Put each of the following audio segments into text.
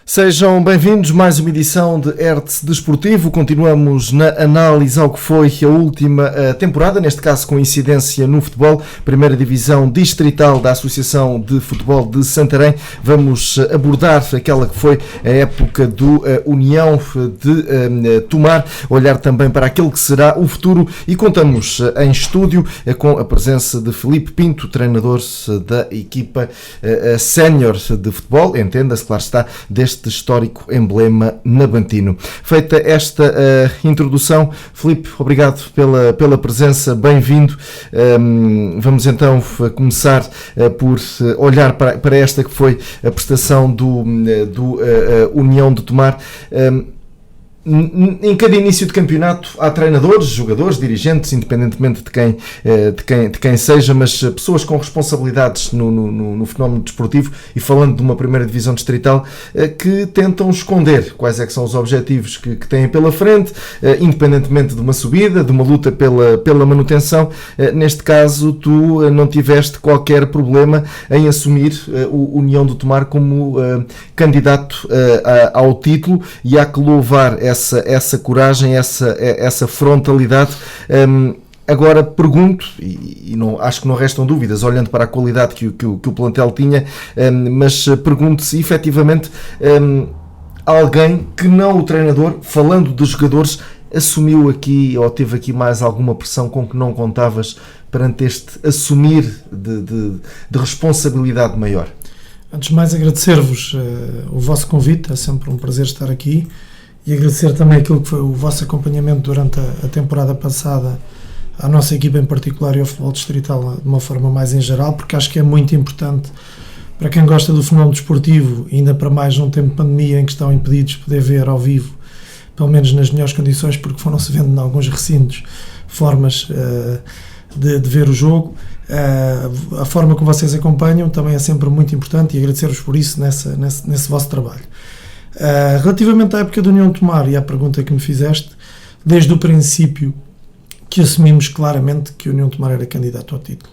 Sejam bem-vindos a mais uma edição de Hertz Desportivo. Continuamos na análise ao que foi a última temporada, neste caso com incidência no futebol, primeira divisão distrital da Associação de Futebol de Santarém. Vamos abordar aquela que foi a época do União de Tomar, olhar também para aquele que será o futuro, e contamos em estúdio com a presença de Filipe Pinto, treinador da equipa sénior de futebol, entenda-se, claro está, deste histórico emblema nabantino. Feita esta introdução, Filipe, obrigado pela presença, bem-vindo. Vamos então começar por olhar para esta que foi a prestação do União de Tomar. Em cada início de campeonato há treinadores, jogadores, dirigentes, independentemente de quem seja, mas pessoas com responsabilidades no fenómeno desportivo, e falando de uma primeira divisão distrital, que tentam esconder quais é que são os objetivos que têm pela frente, independentemente de uma subida, de uma luta pela manutenção. Neste caso, tu não tiveste qualquer problema em assumir o União de Tomar como candidato ao título, e há que louvar essa coragem, essa frontalidade. Agora pergunto, e não, acho que não restam dúvidas, olhando para a qualidade que o plantel tinha, mas pergunto se efetivamente alguém que não o treinador, falando dos jogadores, assumiu aqui ou teve aqui mais alguma pressão com que não contavas perante este assumir de responsabilidade maior. Antes de mais, agradecer-vos o vosso convite, é sempre um prazer estar aqui. E agradecer também aquilo que foi o vosso acompanhamento durante a temporada passada à nossa equipa em particular e ao futebol distrital de uma forma mais em geral, porque acho que é muito importante para quem gosta do fenómeno desportivo, ainda para mais num tempo de pandemia em que estão impedidos de poder ver ao vivo, pelo menos nas melhores condições, porque foram-se vendo em alguns recintos formas de ver o jogo. A forma como vocês acompanham também é sempre muito importante, e agradecer-vos por isso nesse vosso trabalho. Relativamente à época do União de Tomar e à pergunta que me fizeste, desde o princípio que assumimos claramente que o União de Tomar era candidato ao título.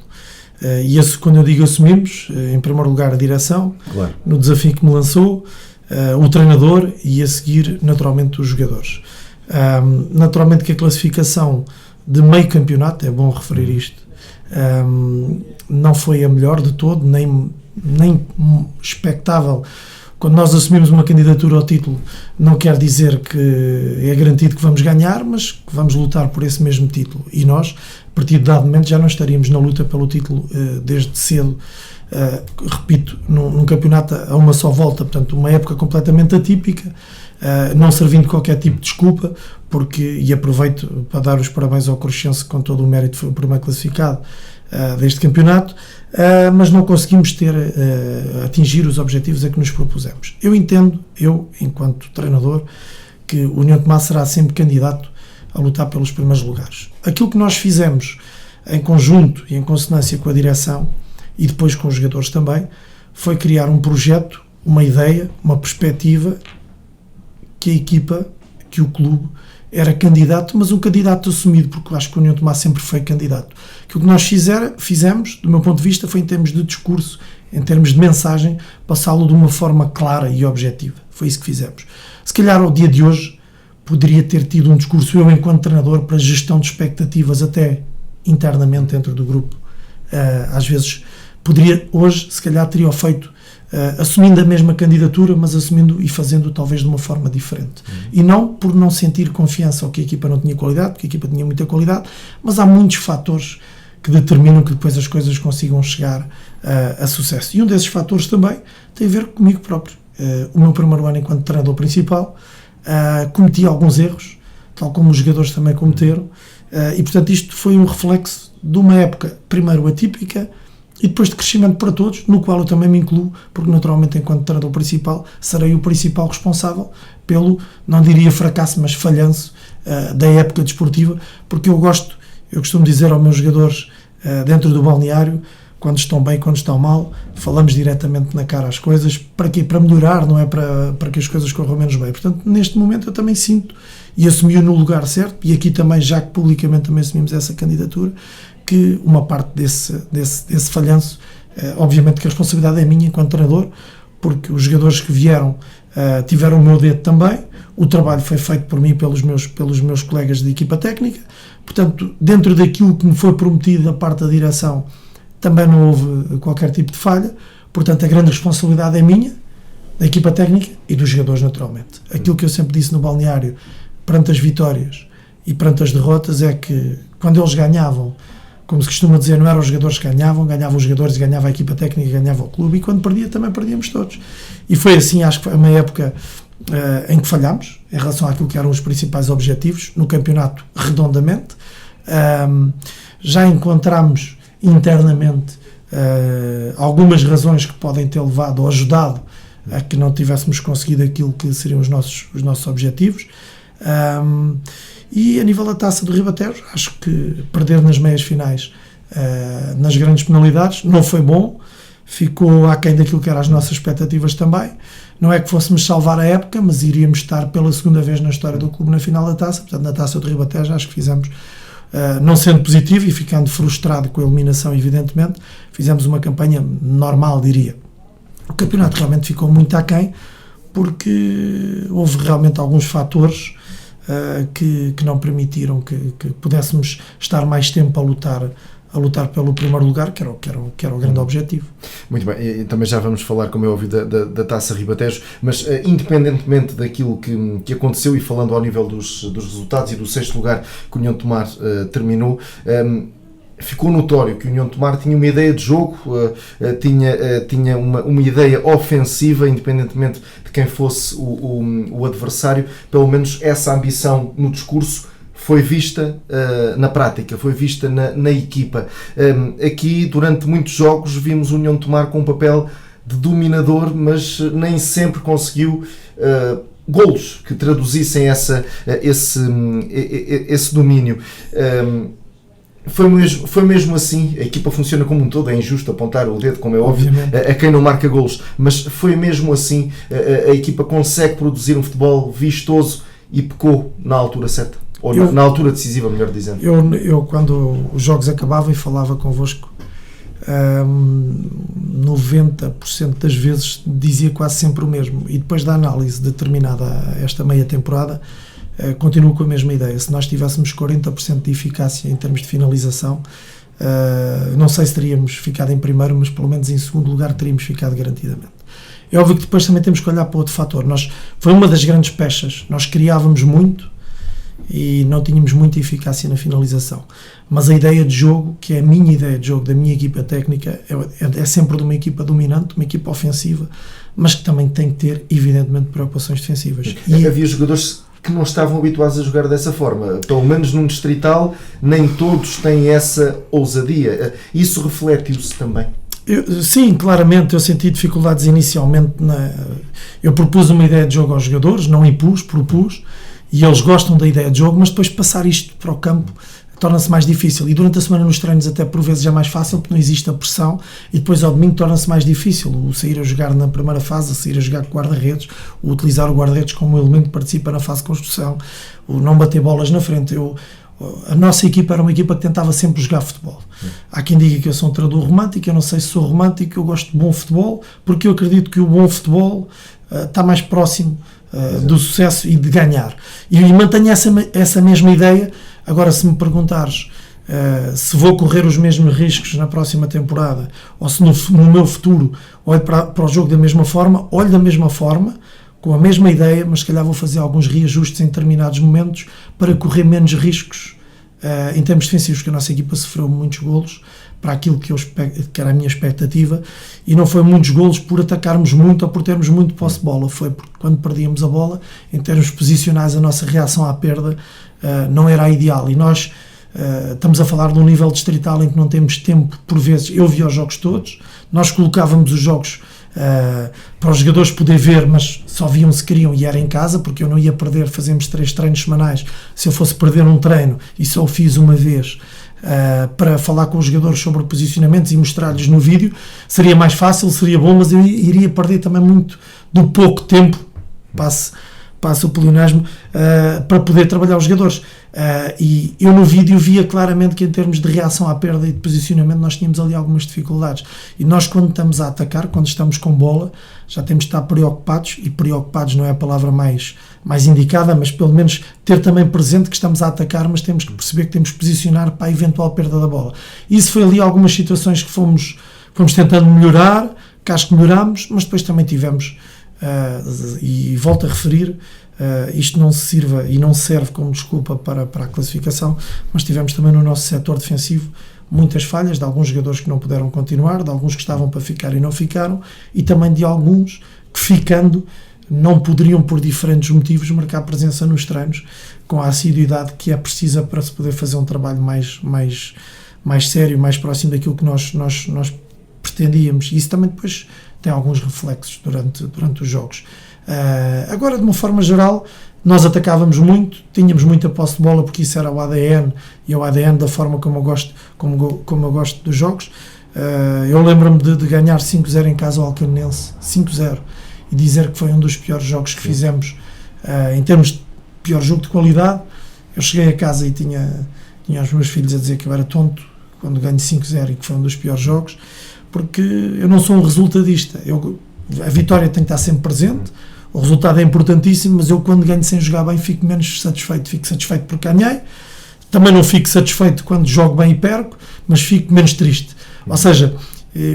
E isso, quando eu digo assumimos, em primeiro lugar a direção, claro, no desafio que me lançou, o treinador e a seguir naturalmente os jogadores. Naturalmente que a classificação de meio campeonato, é bom referir isto, não foi a melhor de todo, nem expectável. Quando nós assumimos uma candidatura ao título, não quer dizer que é garantido que vamos ganhar, mas que vamos lutar por esse mesmo título. E nós, a partir de dado momento, já não estaríamos na luta pelo título desde cedo. Repito, num campeonato a uma só volta, portanto, uma época completamente atípica, não servindo qualquer tipo de desculpa, e aproveito para dar os parabéns ao Coroxense, com todo o mérito, foi o primeiro classificado deste campeonato, mas não conseguimos atingir os objetivos a que nos propusemos. Eu entendo, enquanto treinador, que o União de Tomar será sempre candidato a lutar pelos primeiros lugares. Aquilo que nós fizemos em conjunto e em consonância com a direção e depois com os jogadores também, foi criar um projeto, uma ideia, uma perspectiva, que a equipa, que o clube era candidato, mas um candidato assumido, porque acho que o União de Tomar sempre foi candidato. Aquilo que nós fizemos, do meu ponto de vista, foi em termos de discurso, em termos de mensagem, passá-lo de uma forma clara e objetiva. Foi isso que fizemos. Se calhar ao dia de hoje poderia ter tido um discurso, eu enquanto treinador, para gestão de expectativas até internamente dentro do grupo. Às vezes poderia, hoje, se calhar teria feito assumindo a mesma candidatura, mas assumindo e fazendo talvez de uma forma diferente. E não por não sentir confiança ou que a equipa não tinha qualidade, porque a equipa tinha muita qualidade, mas há muitos fatores que determinam que depois as coisas consigam chegar a sucesso. E um desses fatores também tem a ver comigo próprio. O meu primeiro ano enquanto treinador principal, cometi alguns erros, tal como os jogadores também cometeram, e portanto isto foi um reflexo de uma época, primeiro atípica, e depois de crescimento para todos, no qual eu também me incluo, porque naturalmente enquanto treinador principal serei o principal responsável pelo, não diria fracasso, mas falhanço da época desportiva, porque eu costumo dizer aos meus jogadores dentro do balneário, quando estão bem, quando estão mal, falamos diretamente na cara às coisas. Para quê? Para melhorar, não é para que as coisas corram menos bem. Portanto, neste momento eu também sinto, e assumi-o no lugar certo, e aqui também, já que publicamente também assumimos essa candidatura, que uma parte desse falhanço, obviamente que a responsabilidade é minha enquanto treinador, porque os jogadores que vieram tiveram o meu dedo também. O trabalho foi feito por mim e pelos meus colegas de equipa técnica. Portanto, dentro daquilo que me foi prometido da parte da direção, também não houve qualquer tipo de falha. Portanto, a grande responsabilidade é minha, da equipa técnica e dos jogadores, naturalmente. Aquilo que eu sempre disse no balneário, perante as vitórias e perante as derrotas, é que quando eles ganhavam, como se costuma dizer, não eram os jogadores que ganhavam os jogadores, ganhava a equipa técnica, ganhava o clube, e quando perdia também perdíamos todos. E foi assim, acho que foi uma época em que falhámos em relação àquilo que eram os principais objetivos no campeonato, redondamente. Já encontramos internamente algumas razões que podem ter levado ou ajudado a que não tivéssemos conseguido aquilo que seriam os nossos objetivos. E a nível da Taça do Ribatejo, acho que perder nas meias finais, nas grandes penalidades, não foi bom, ficou aquém daquilo que eram as nossas expectativas também. Não é que fôssemos salvar a época, mas iríamos estar pela segunda vez na história do clube na final da Taça. Portanto, na Taça do Ribatejo acho que fizemos, não sendo positivo e ficando frustrado com a eliminação, evidentemente, fizemos uma campanha normal, diria. O campeonato realmente ficou muito aquém, porque houve realmente alguns fatores que não permitiram que pudéssemos estar mais tempo a lutar pelo primeiro lugar, que era o grande objetivo. Muito bem, e também já vamos falar, como é óbvio, da Taça Ribatejo, mas independentemente daquilo que aconteceu e falando ao nível dos resultados e do 6º lugar que o União de Tomar terminou, ficou notório que o União de Tomar tinha uma ideia de jogo, tinha uma ideia ofensiva, independentemente de quem fosse o adversário. Pelo menos essa ambição no discurso foi vista na prática, foi vista na equipa. Aqui, durante muitos jogos, vimos o União de Tomar com um papel de dominador, mas nem sempre conseguiu golos que traduzissem esse domínio. Foi mesmo assim. A equipa funciona como um todo, é injusto apontar o dedo, como é óbvio, a quem não marca golos, mas foi mesmo assim. A equipa consegue produzir um futebol vistoso e pecou na altura certa, ou na altura decisiva, melhor dizendo. Eu quando os jogos acabavam e falava convosco, 90% das vezes dizia quase sempre o mesmo, e depois da análise determinada esta meia temporada, continuo com a mesma ideia. Se nós tivéssemos 40% de eficácia em termos de finalização, não sei se teríamos ficado em primeiro, mas pelo menos em segundo lugar teríamos ficado garantidamente. É óbvio que depois também temos que olhar para outro fator. Foi uma das grandes pechas, nós criávamos muito e não tínhamos muita eficácia na finalização, mas a ideia de jogo, que é a minha ideia de jogo, da minha equipa técnica, é sempre de uma equipa dominante, uma equipa ofensiva, mas que também tem que ter, evidentemente, preocupações defensivas. E havia jogadores que não estavam habituados a jogar dessa forma, pelo menos num distrital, nem todos têm essa ousadia. Isso refletiu-se também? Sim, claramente. Eu senti dificuldades inicialmente. Eu propus uma ideia de jogo aos jogadores, não impus, propus, e eles gostam da ideia de jogo, mas depois passar isto para o campo torna-se mais difícil, e durante a semana nos treinos até por vezes é mais fácil porque não existe a pressão, e depois ao domingo torna-se mais difícil o sair a jogar na primeira fase, a sair a jogar com guarda-redes, o utilizar o guarda-redes como elemento que participa na fase de construção, o não bater bolas na frente. A nossa equipa era uma equipa que tentava sempre jogar futebol. Há quem diga que eu sou um treinador romântico, eu não sei se sou romântico, eu gosto de bom futebol, porque eu acredito que o bom futebol está mais próximo do sucesso e de ganhar, e mantenho essa mesma ideia. Agora, se me perguntares se vou correr os mesmos riscos na próxima temporada, ou se no meu futuro olho para o jogo da mesma forma, olho da mesma forma, com a mesma ideia, mas se calhar vou fazer alguns reajustes em determinados momentos para correr menos riscos em termos defensivos, porque a nossa equipa sofreu muitos golos para aquilo que era a minha expectativa, e não foi muitos golos por atacarmos muito ou por termos muito posse de bola, foi porque quando perdíamos a bola, em termos posicionais, a nossa reação à perda não era a ideal, e nós estamos a falar de um nível distrital em que não temos tempo, por vezes. Eu via os jogos todos, nós colocávamos os jogos para os jogadores poder ver, mas só viam se queriam, e era em casa, porque eu não ia perder. Fazemos 3 treinos semanais. Se eu fosse perder um treino, e só o fiz uma vez, para falar com os jogadores sobre posicionamentos e mostrar-lhes no vídeo, seria mais fácil, seria bom, mas eu iria perder também muito do pouco tempo, passo o pleonasmo, para poder trabalhar os jogadores. E eu no vídeo via claramente que em termos de reação à perda e de posicionamento nós tínhamos ali algumas dificuldades, e nós quando estamos a atacar, quando estamos com bola, já temos de estar preocupados, e preocupados não é a palavra mais indicada, mas pelo menos ter também presente que estamos a atacar, mas temos que perceber que temos que posicionar para a eventual perda da bola. Isso foi ali algumas situações que fomos tentando melhorar, que acho que melhorámos, mas depois também tivemos, e volto a referir, isto não se sirva e não serve como desculpa para a classificação, mas tivemos também no nosso setor defensivo muitas falhas, de alguns jogadores que não puderam continuar, de alguns que estavam para ficar e não ficaram, e também de alguns que ficando não poderiam por diferentes motivos marcar presença nos treinos com a assiduidade que é precisa para se poder fazer um trabalho mais sério, mais próximo daquilo que nós pretendíamos, e isso também depois tem alguns reflexos durante os jogos. Agora, de uma forma geral, nós atacávamos muito, tínhamos muita posse de bola, porque isso era o ADN, e é o ADN da forma como eu gosto dos jogos. Eu lembro-me de ganhar 5-0 em casa ao Alcanense, 5-0, e dizer que foi um dos piores jogos que fizemos, em termos de pior jogo de qualidade. Eu cheguei a casa e tinha os meus filhos a dizer que eu era tonto quando ganho 5-0 e que foi um dos piores jogos, porque eu não sou um resultadista. A vitória tem que estar sempre presente, o resultado é importantíssimo, mas eu quando ganho sem jogar bem fico menos satisfeito. Fico satisfeito porque ganhei, também não fico satisfeito quando jogo bem e perco, mas fico menos triste. Ou seja,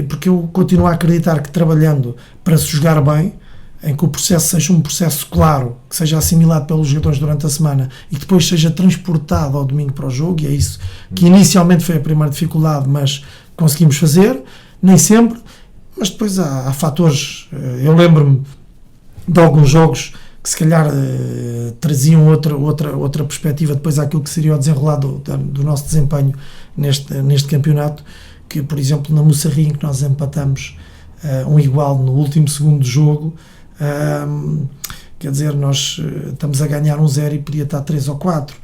porque eu continuo a acreditar que trabalhando para se jogar bem, em que o processo seja um processo claro, que seja assimilado pelos jogadores durante a semana e que depois seja transportado ao domingo para o jogo, e é isso que inicialmente foi a primeira dificuldade, mas conseguimos fazer, nem sempre, mas depois há fatores. Eu lembro-me de alguns jogos que se calhar traziam outra perspectiva depois àquilo que seria o desenrolar do nosso desempenho neste campeonato, que por exemplo na Moçarria, em que nós empatamos um igual no último segundo do jogo, quer dizer, nós estamos a ganhar 1-0 e podia estar 3 ou 4.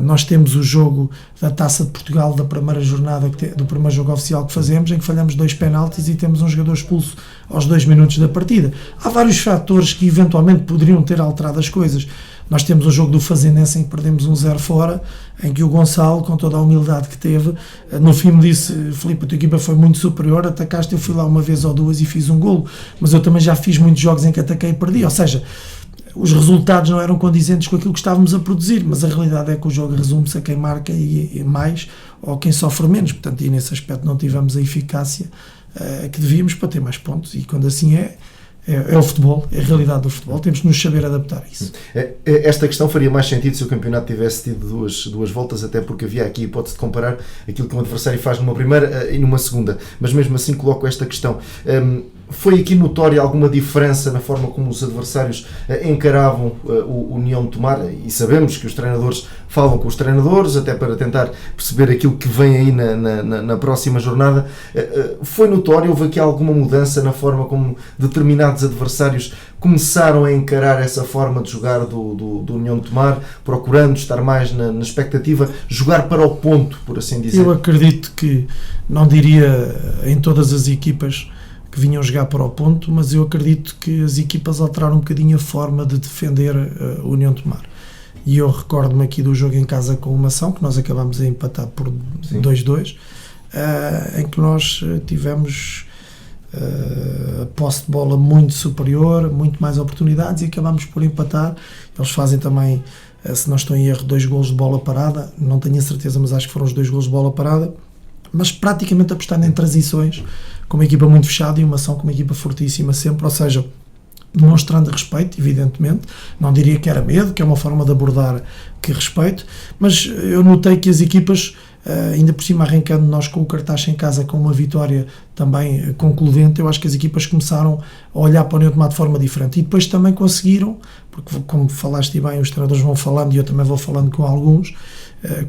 Nós temos o jogo da Taça de Portugal da primeira jornada, do primeiro jogo oficial que fazemos, em que falhamos 2 penaltis e temos um jogador expulso aos 2 minutos da partida. Há vários fatores que eventualmente poderiam ter alterado as coisas. Nós temos o jogo do Fazendense em que perdemos 1-0 fora, em que o Gonçalo, com toda a humildade que teve, no fim me disse: Filipe, a tua equipa foi muito superior, atacaste, eu fui lá uma vez ou duas e fiz um golo, mas eu também já fiz muitos jogos em que ataquei e perdi. Ou seja, os resultados não eram condizentes com aquilo que estávamos a produzir, mas a realidade é que o jogo resume-se a quem marca e mais, ou quem sofre menos. Portanto, e nesse aspecto não tivemos a eficácia que devíamos para ter mais pontos, e quando assim é o futebol, é a realidade do futebol, temos de nos saber adaptar a isso. Esta questão faria mais sentido se o campeonato tivesse tido duas voltas, até porque havia aqui a hipótese de comparar aquilo que um adversário faz numa primeira e numa segunda, mas mesmo assim coloco esta questão. Foi aqui notória alguma diferença na forma como os adversários encaravam o União de Tomar, e sabemos que os treinadores falam com os treinadores até para tentar perceber aquilo que vem aí na próxima jornada. Foi notório, houve aqui alguma mudança na forma como determinados adversários começaram a encarar essa forma de jogar do União de Tomar, procurando estar mais na expectativa, jogar para o ponto, por assim dizer? Eu acredito que, não diria em todas as equipas que vinham jogar para o ponto, mas eu acredito que as equipas alteraram um bocadinho a forma de defender o União de Tomar. E eu recordo-me aqui do jogo em casa com o Mação, que nós acabámos a empatar por 2-2, em que nós tivemos a posse de bola muito superior, muito mais oportunidades, e acabámos por empatar. Eles fazem também, se não estou em erro, 2 golos de bola parada, não tenho a certeza, mas acho que foram os 2 golos de bola parada, mas praticamente apostando em transições, com uma equipa muito fechada e uma ação com uma equipa fortíssima sempre, ou seja, demonstrando respeito, evidentemente. Não diria que era medo, que é uma forma de abordar que respeito, mas eu notei que as equipas, ainda por cima arrancando nós com o Cartaxo em casa com uma vitória também concludente, eu acho que as equipas começaram a olhar para o União de Tomar de forma diferente, e depois também conseguiram, porque como falaste bem, os treinadores vão falando e eu também vou falando com alguns,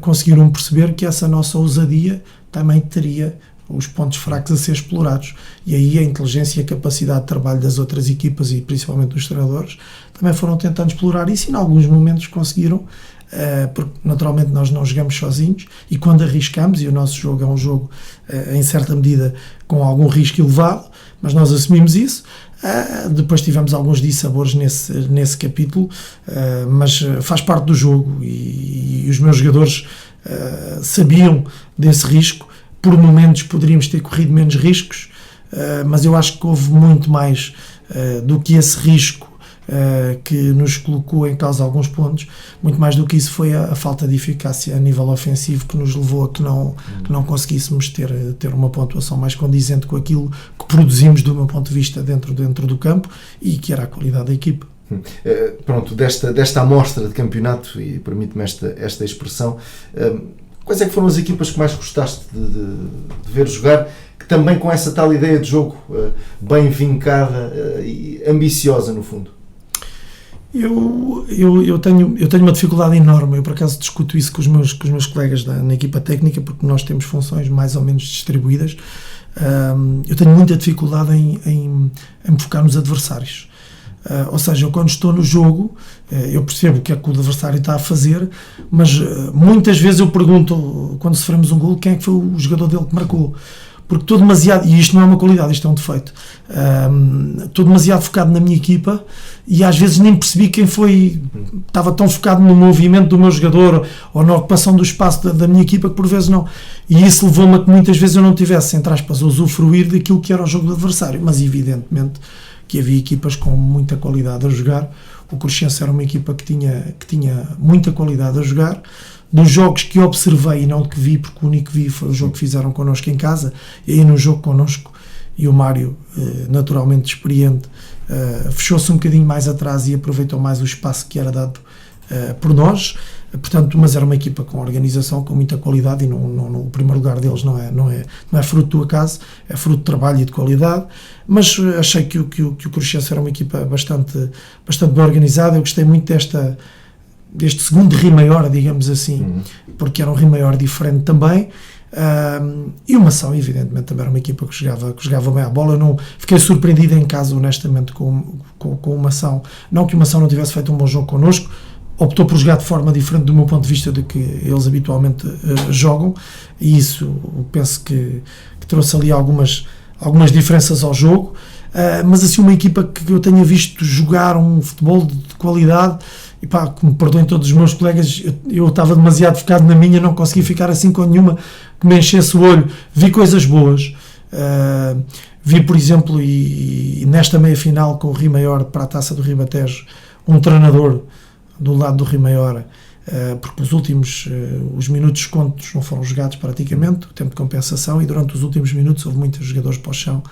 conseguiram perceber que essa nossa ousadia também teria os pontos fracos a ser explorados, e aí a inteligência e a capacidade de trabalho das outras equipas e principalmente dos treinadores também foram tentando explorar isso, e em alguns momentos conseguiram, porque naturalmente nós não jogamos sozinhos, e quando arriscamos, e o nosso jogo é um jogo em certa medida com algum risco elevado, mas nós assumimos isso, Depois tivemos alguns dissabores nesse capítulo, mas faz parte do jogo e os meus jogadores sabiam desse risco. Por momentos poderíamos ter corrido menos riscos, mas eu acho que houve muito mais do que esse risco que nos colocou em causa alguns pontos. Muito mais do que isso foi a falta de eficácia a nível ofensivo que nos levou a que não conseguíssemos ter uma pontuação mais condizente com aquilo que produzimos do meu ponto de vista dentro do campo e que era a qualidade da equipa. Pronto, desta amostra de campeonato, e permite-me esta expressão, quais é que foram as equipas que mais gostaste de ver jogar, que também com essa tal ideia de jogo bem vincada e ambiciosa no fundo? Eu tenho uma dificuldade enorme. Eu por acaso discuto isso com os meus colegas na equipa técnica, porque nós temos funções mais ou menos distribuídas. Eu tenho muita dificuldade em me focar nos adversários. Ou seja, eu quando estou no jogo, eu percebo o que é que o adversário está a fazer, mas muitas vezes eu pergunto, quando sofremos um golo, quem é que foi o jogador dele que marcou? Porque estou demasiado, e isto não é uma qualidade, isto é um defeito, estou demasiado focado na minha equipa e às vezes nem percebi quem foi. Estava tão focado no movimento do meu jogador ou na ocupação do espaço da minha equipa que por vezes não. E isso levou-me a que muitas vezes eu não tivesse, entre aspas, a usufruir daquilo que era o jogo do adversário. Mas evidentemente que havia equipas com muita qualidade a jogar. O Crescense era uma equipa que tinha muita qualidade a jogar. Dos jogos que observei e não que vi, porque o único que vi foi o jogo que fizeram connosco em casa, e aí no jogo connosco, e o Mário, naturalmente experiente, fechou-se um bocadinho mais atrás e aproveitou mais o espaço que era dado por nós. Portanto, mas era uma equipa com organização, com muita qualidade, e o primeiro lugar deles não é fruto do acaso, é fruto de trabalho e de qualidade. Mas achei que o Crescense era uma equipa bastante bem organizada. Eu gostei muito deste segundo Rio Maior, digamos assim, porque era um Rio Maior diferente também. E o Mação, evidentemente, também era uma equipa que jogava bem a bola. Eu não fiquei surpreendido em casa, honestamente, com o Mação. Não que o Mação não tivesse feito um bom jogo connosco, optou por jogar de forma diferente do meu ponto de vista do que eles habitualmente jogam, e isso penso que trouxe ali algumas diferenças ao jogo. Mas assim, uma equipa que eu tenha visto jogar um futebol de qualidade, e pá, que me perdoem todos os meus colegas, eu estava demasiado focado na minha, não consegui ficar assim com nenhuma que me enchesse o olho. Vi coisas boas, vi, por exemplo, e nesta meia-final com o Rio Maior para a Taça do Ribatejo, um treinador do lado do Rio Maior, porque os minutos contos não foram jogados praticamente, o tempo de compensação, e durante os últimos minutos houve muitos jogadores para o chão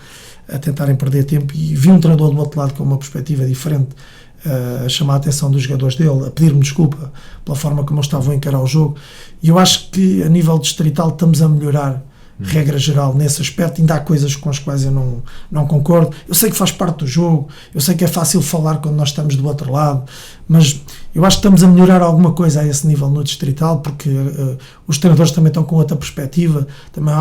a tentarem perder tempo, e vi um treinador do outro lado com uma perspectiva diferente, a chamar a atenção dos jogadores dele, a pedir-me desculpa pela forma como eles estavam a encarar o jogo. E eu acho que a nível distrital estamos a melhorar, regra geral, nesse aspecto. Ainda há coisas com as quais eu não concordo. Eu sei que faz parte do jogo, eu sei que é fácil falar quando nós estamos do outro lado, mas eu acho que estamos a melhorar alguma coisa a esse nível no distrital, porque os treinadores também estão com outra perspectiva. Também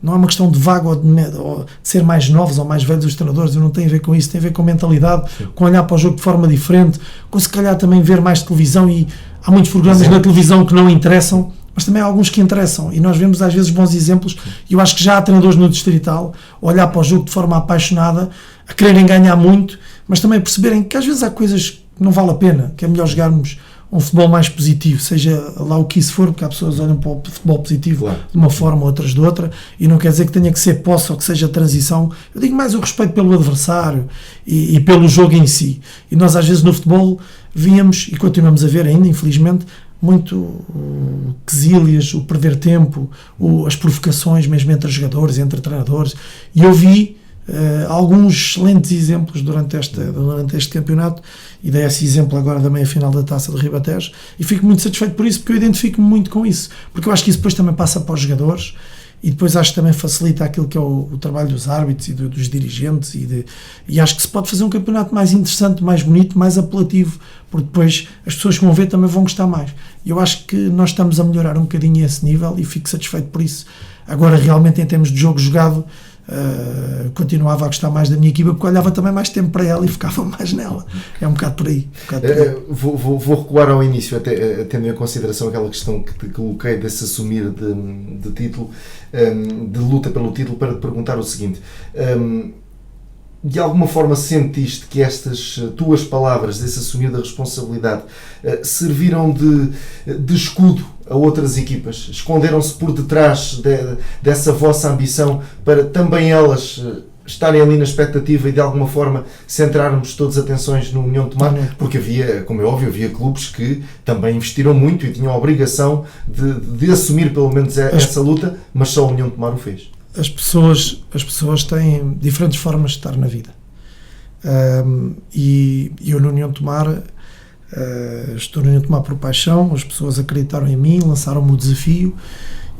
não é uma questão de vago ou de ser mais novos ou mais velhos os treinadores. Não tem a ver com isso, tem a ver com mentalidade, com olhar para o jogo de forma diferente, com se calhar também ver mais televisão, e há muitos programas na televisão que não interessam, mas também há alguns que interessam, e nós vemos às vezes bons exemplos, e eu acho que já há treinadores no distrital a olhar para o jogo de forma apaixonada, a quererem ganhar muito, mas também perceberem que às vezes há coisas que não vale a pena, que é melhor jogarmos um futebol mais positivo, seja lá o que isso for, porque há pessoas que olham para o futebol positivo de uma forma, outras de outra, e não quer dizer que tenha que ser posse ou que seja transição. Eu digo mais o respeito pelo adversário e pelo jogo em si, e nós às vezes no futebol víamos, e continuamos a ver ainda, infelizmente, muito o quesílias, o perder tempo, as provocações mesmo entre jogadores, entre treinadores, e eu vi alguns excelentes exemplos durante este campeonato, e dei esse exemplo agora da meia-final da Taça do Ribatejo, e fico muito satisfeito por isso, porque eu identifico-me muito com isso, porque eu acho que isso depois também passa para os jogadores, e depois acho que também facilita aquilo que é o trabalho dos árbitros e dos dirigentes, e acho que se pode fazer um campeonato mais interessante, mais bonito, mais apelativo, porque depois as pessoas que vão ver também vão gostar mais. E eu acho que nós estamos a melhorar um bocadinho esse nível, e fico satisfeito por isso. Agora, realmente, em termos de jogo jogado, continuava a gostar mais da minha equipa, porque olhava também mais tempo para ela e ficava mais nela. É um bocado por aí. Vou recuar ao início, até tendo em consideração aquela questão que te coloquei desse assumir de título, de luta pelo título, para te perguntar o seguinte: de alguma forma sentiste que estas tuas palavras, desse assumir da responsabilidade, serviram de escudo a outras equipas? Esconderam-se por detrás dessa vossa ambição para também elas estarem ali na expectativa e de alguma forma centrarmos todas as atenções no União de Tomar? Porque havia, como é óbvio, havia clubes que também investiram muito e tinham a obrigação de assumir pelo menos essa luta, mas só a União de Tomar o fez. As pessoas têm diferentes formas de estar na vida. E eu no União de Tomar estou no União de Tomar por paixão. As pessoas acreditaram em mim, lançaram-me o desafio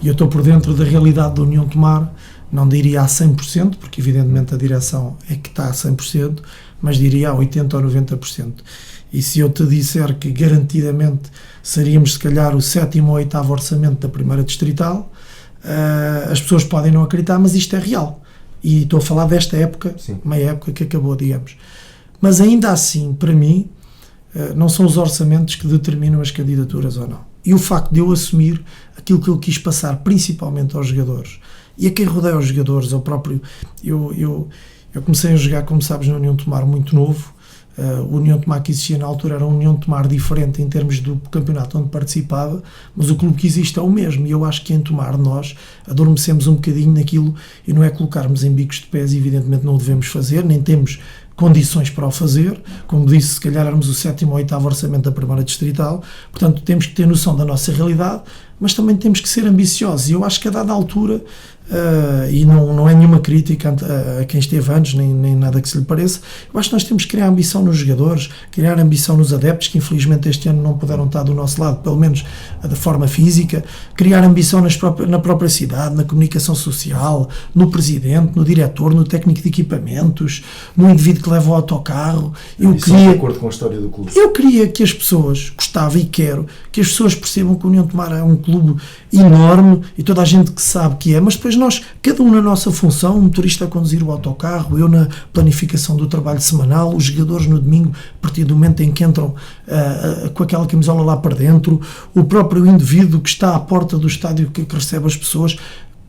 e eu estou por dentro da realidade da União de Tomar. Não diria a 100%, porque evidentemente a direção é que está a 100%, mas diria a 80% ou 90%. E se eu te disser que garantidamente seríamos se calhar o 7º ou 8º orçamento da primeira distrital, as pessoas podem não acreditar, mas isto é real. E estou a falar desta época, sim, meia época que acabou, digamos. Mas ainda assim, para mim, não são os orçamentos que determinam as candidaturas ou não. E o facto de eu assumir aquilo que eu quis passar, principalmente aos jogadores, e a quem rodeia os jogadores, ao próprio... Eu comecei a jogar, como sabes, na União de Tomar muito novo. O União de Tomar que existia na altura era um União de Tomar diferente em termos do campeonato onde participava, mas o clube que existe é o mesmo, e eu acho que em Tomar nós adormecemos um bocadinho naquilo, e não é colocarmos em bicos de pés, evidentemente não o devemos fazer, nem temos condições para o fazer. Como disse, se calhar éramos o 7º ou 8º orçamento da primeira distrital, portanto temos que ter noção da nossa realidade, mas também temos que ser ambiciosos, e eu acho que a dada altura, e não é nenhuma crítica a quem esteve antes, nem nada que se lhe pareça, eu acho que nós temos que criar ambição nos jogadores, criar ambição nos adeptos, que infelizmente este ano não puderam estar do nosso lado, pelo menos da forma física, criar ambição na própria cidade, na comunicação social, no presidente, no diretor, no técnico de equipamentos, no indivíduo que leva o autocarro. De acordo com a história do clube. Eu queria que as pessoas, gostava e quero, que as pessoas percebam que o União de Tomar é um clube enorme e toda a gente que sabe que é, mas depois nós, cada um na nossa função, o motorista a conduzir o autocarro, eu na planificação do trabalho semanal, os jogadores no domingo, a partir do momento em que entram com aquela camisola lá para dentro, o próprio indivíduo que está à porta do estádio que recebe as pessoas,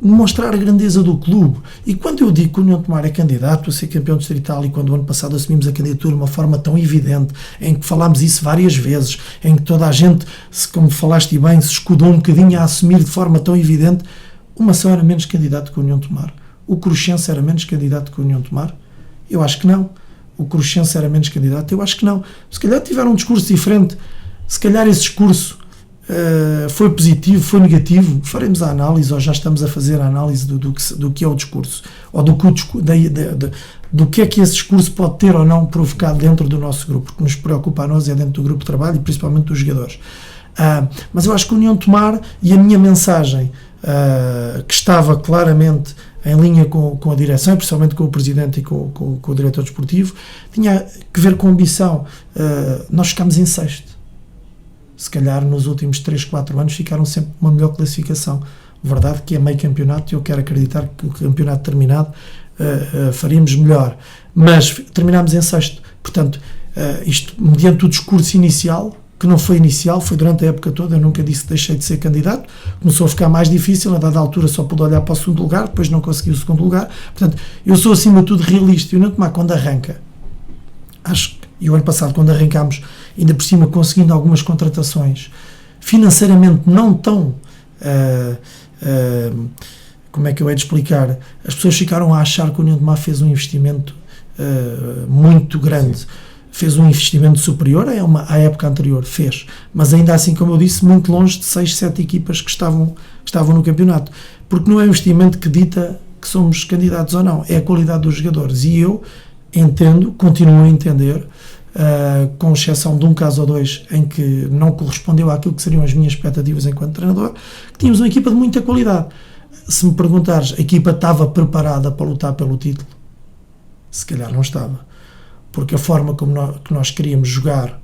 mostrar a grandeza do clube. E quando eu digo que o União de Tomar é candidato a ser campeão distrital, e quando o ano passado assumimos a candidatura de uma forma tão evidente, em que falámos isso várias vezes, em que toda a gente, como falaste bem, se escudou um bocadinho a assumir de forma tão evidente, o Mação era menos candidato que o União de Tomar, o Cruxense era menos candidato que o União de Tomar? Eu acho que não. O Cruxense era menos candidato? Eu acho que não. Se calhar tiveram um discurso diferente, se calhar esse discurso foi positivo, foi negativo, faremos a análise, ou já estamos a fazer a análise do que é o discurso, ou do que é que esse discurso pode ter ou não provocado dentro do nosso grupo, porque nos preocupa a nós é dentro do grupo de trabalho e principalmente dos jogadores. Mas eu acho que a União de Tomar, e a minha mensagem, que estava claramente em linha com a direção, principalmente com o presidente e com o diretor desportivo, tinha que ver com ambição. Nós ficámos em sexto. Se calhar nos últimos 3-4 anos ficaram sempre uma melhor classificação. Verdade que é meio campeonato e eu quero acreditar que o campeonato terminado faríamos melhor. Mas terminámos em sexto. Portanto, isto mediante o discurso inicial, que não foi inicial, foi durante a época toda, eu nunca disse que deixei de ser candidato, começou a ficar mais difícil, a dada altura só pude olhar para o segundo lugar, depois não consegui o segundo lugar. Portanto, eu sou acima de tudo realista, e o União de Tomar quando arranca, e o ano passado quando arrancámos, ainda por cima conseguindo algumas contratações, financeiramente não tão, como é que eu hei de explicar, as pessoas ficaram a achar que o União de Tomar fez um investimento muito grande. Sim. Fez um investimento superior à época anterior, fez, mas ainda assim, como eu disse, muito longe de 6-7 equipas que estavam no campeonato, porque não é o investimento que dita que somos candidatos ou não, é a qualidade dos jogadores, e eu entendo, continuo a entender, com exceção de um caso ou dois em que não correspondeu àquilo que seriam as minhas expectativas enquanto treinador, que tínhamos uma equipa de muita qualidade. Se me perguntares, a equipa estava preparada para lutar pelo título? Se calhar não estava. Porque a forma como nós queríamos jogar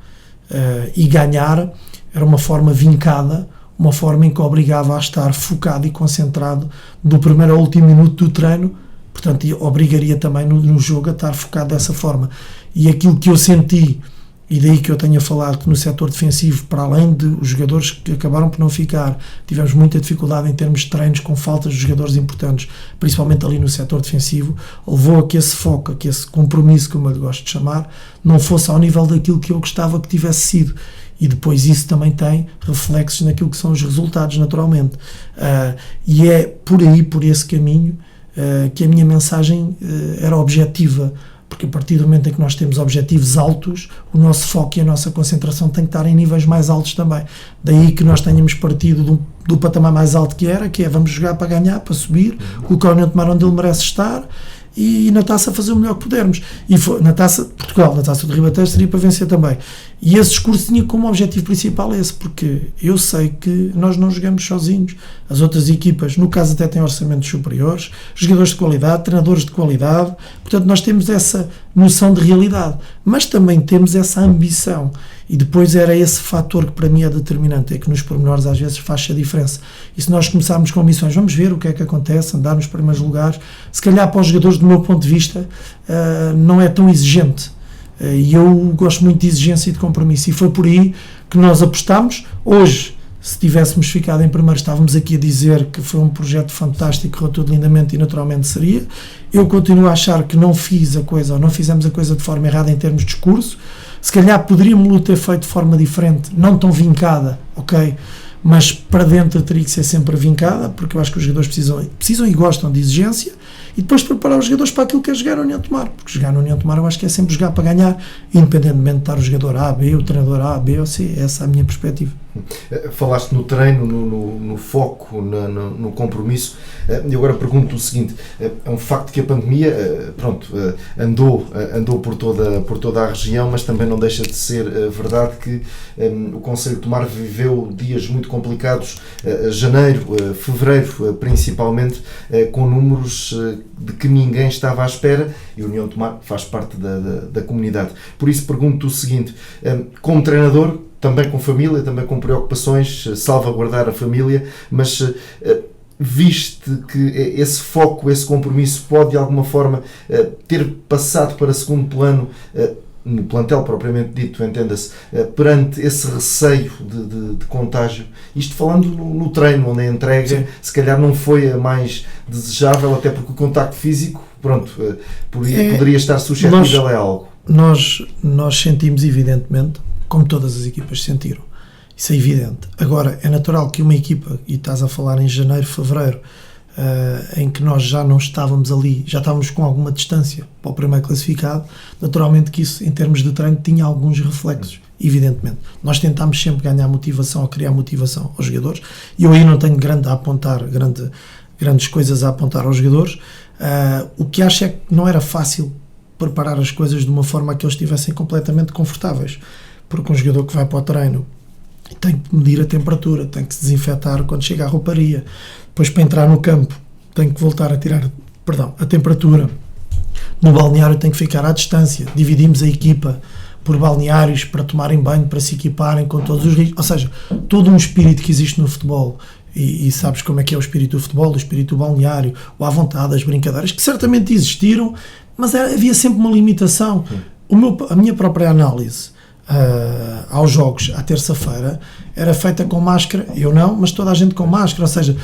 e ganhar era uma forma vincada, uma forma em que obrigava a estar focado e concentrado do primeiro ao último minuto do treino, portanto obrigaria também no jogo a estar focado dessa forma. E aquilo que eu senti e daí que eu tenha falado que no setor defensivo, para além de os jogadores que acabaram por não ficar, tivemos muita dificuldade em termos de treinos com faltas de jogadores importantes, principalmente ali no setor defensivo, levou a que esse foco, a que esse compromisso, como eu lhe gosto de chamar, não fosse ao nível daquilo que eu gostava que tivesse sido. E depois isso também tem reflexos naquilo que são os resultados, naturalmente. E é por aí, por esse caminho, que a minha mensagem era objetiva, porque a partir do momento em que nós temos objetivos altos, o nosso foco e a nossa concentração tem que estar em níveis mais altos também. Daí que nós tenhamos partido do patamar mais alto que é vamos jogar para ganhar, para subir, colocar o União de Tomar onde ele merece estar, e na taça fazer o melhor que pudermos. E na taça de Portugal, na taça do Ribatejo, seria para vencer também. E esse discurso tinha como objetivo principal esse, porque eu sei que nós não jogamos sozinhos. As outras equipas, no caso até têm orçamentos superiores, jogadores de qualidade, treinadores de qualidade, portanto nós temos essa noção de realidade, mas também temos essa ambição. E depois era esse fator que para mim é determinante, é que nos pormenores às vezes faz a diferença. E se nós começarmos com missões, vamos ver o que é que acontece, andar nos primeiros lugares, se calhar para os jogadores, do meu ponto de vista, não é tão exigente. E eu gosto muito de exigência e de compromisso, e foi por aí que nós apostámos. Hoje, se tivéssemos ficado em primeiro, estávamos aqui a dizer que foi um projeto fantástico, correu tudo lindamente, e naturalmente seria. Eu continuo a achar que não fiz a coisa, ou não fizemos a coisa de forma errada em termos de discurso. Se calhar poderíamos ter feito de forma diferente, não tão vincada, ok? Mas para dentro teria que ser sempre vincada, porque eu acho que os jogadores precisam e gostam de exigência, e depois preparar os jogadores para aquilo que é jogar no União de Tomar, porque jogar no União de Tomar eu acho que é sempre jogar para ganhar, independentemente de estar o jogador A, B, o treinador A, B ou C. Essa é a minha perspectiva. Falaste no treino, no foco, no compromisso, e agora pergunto o seguinte: é um facto que a pandemia andou por toda a região, mas também não deixa de ser verdade que o Concelho de Tomar viveu dias muito complicados, janeiro, fevereiro principalmente, com números de que ninguém estava à espera, e o União de Tomar faz parte da comunidade. Por isso pergunto o seguinte: como treinador, também com família, também com preocupações, salvaguardar a família, mas viste que esse foco, esse compromisso pode de alguma forma ter passado para segundo plano, no plantel propriamente dito, entenda-se, perante esse receio de contágio? Isto falando no treino, onde a entrega, sim, se calhar não foi a mais desejável, até porque o contacto físico, poderia estar suscetível a algo. Nós sentimos, evidentemente, como todas as equipas sentiram. Isso é evidente. Agora, é natural que uma equipa, e estás a falar em janeiro, fevereiro, em que nós já não estávamos ali, já estávamos com alguma distância para o primeiro classificado, naturalmente que isso, em termos de treino, tinha alguns reflexos, evidentemente. Nós tentámos sempre ganhar motivação, ou criar motivação aos jogadores, e eu aí não tenho grandes coisas a apontar aos jogadores. O que acho é que não era fácil preparar as coisas de uma forma que eles estivessem completamente confortáveis, porque um jogador que vai para o treino tem que medir a temperatura, tem que se desinfetar quando chega à rouparia, depois para entrar no campo tem que voltar a tirar a temperatura, no balneário tem que ficar à distância, dividimos a equipa por balneários para tomarem banho, para se equiparem com todos os riscos, ou seja, todo um espírito que existe no futebol, e sabes como é que é o espírito do futebol, o espírito do balneário, o à vontade, as brincadeiras, que certamente existiram, mas havia sempre uma limitação. A minha própria análise aos jogos à terça-feira era feita com máscara, eu não, mas toda a gente com máscara, ou seja,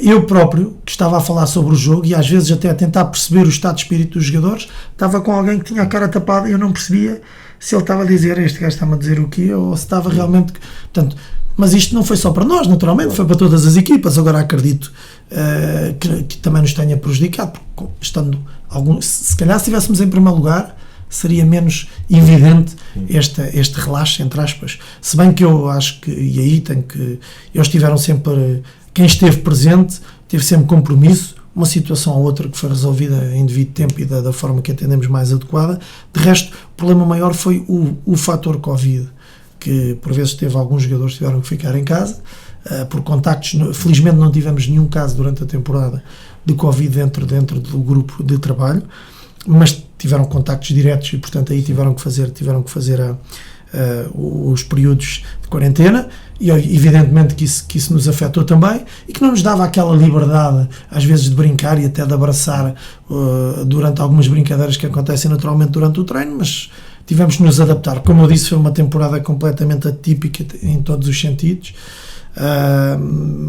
eu próprio que estava a falar sobre o jogo e às vezes até a tentar perceber o estado de espírito dos jogadores, estava com alguém que tinha a cara tapada e eu não percebia se ele estava a dizer, este gajo está-me a dizer o quê, ou se estava realmente, portanto, mas isto não foi só para nós, naturalmente, foi para todas as equipas. Agora acredito que também nos tenha prejudicado, porque se calhar se estivéssemos em primeiro lugar seria menos evidente este relaxo, entre aspas, se bem que eu acho que, e aí eles tiveram sempre, quem esteve presente teve sempre compromisso, uma situação ou outra que foi resolvida em devido tempo e da forma que entendemos mais adequada. De resto, o problema maior foi o fator Covid, que por vezes teve alguns jogadores que tiveram que ficar em casa por contactos. Felizmente não tivemos nenhum caso durante a temporada de Covid dentro do grupo de trabalho, mas tiveram contactos diretos e portanto aí tiveram que fazer os períodos de quarentena, e evidentemente que isso nos afetou também e que não nos dava aquela liberdade às vezes de brincar e até de abraçar durante algumas brincadeiras que acontecem naturalmente durante o treino, mas tivemos que nos adaptar. Como eu disse, foi uma temporada completamente atípica em todos os sentidos.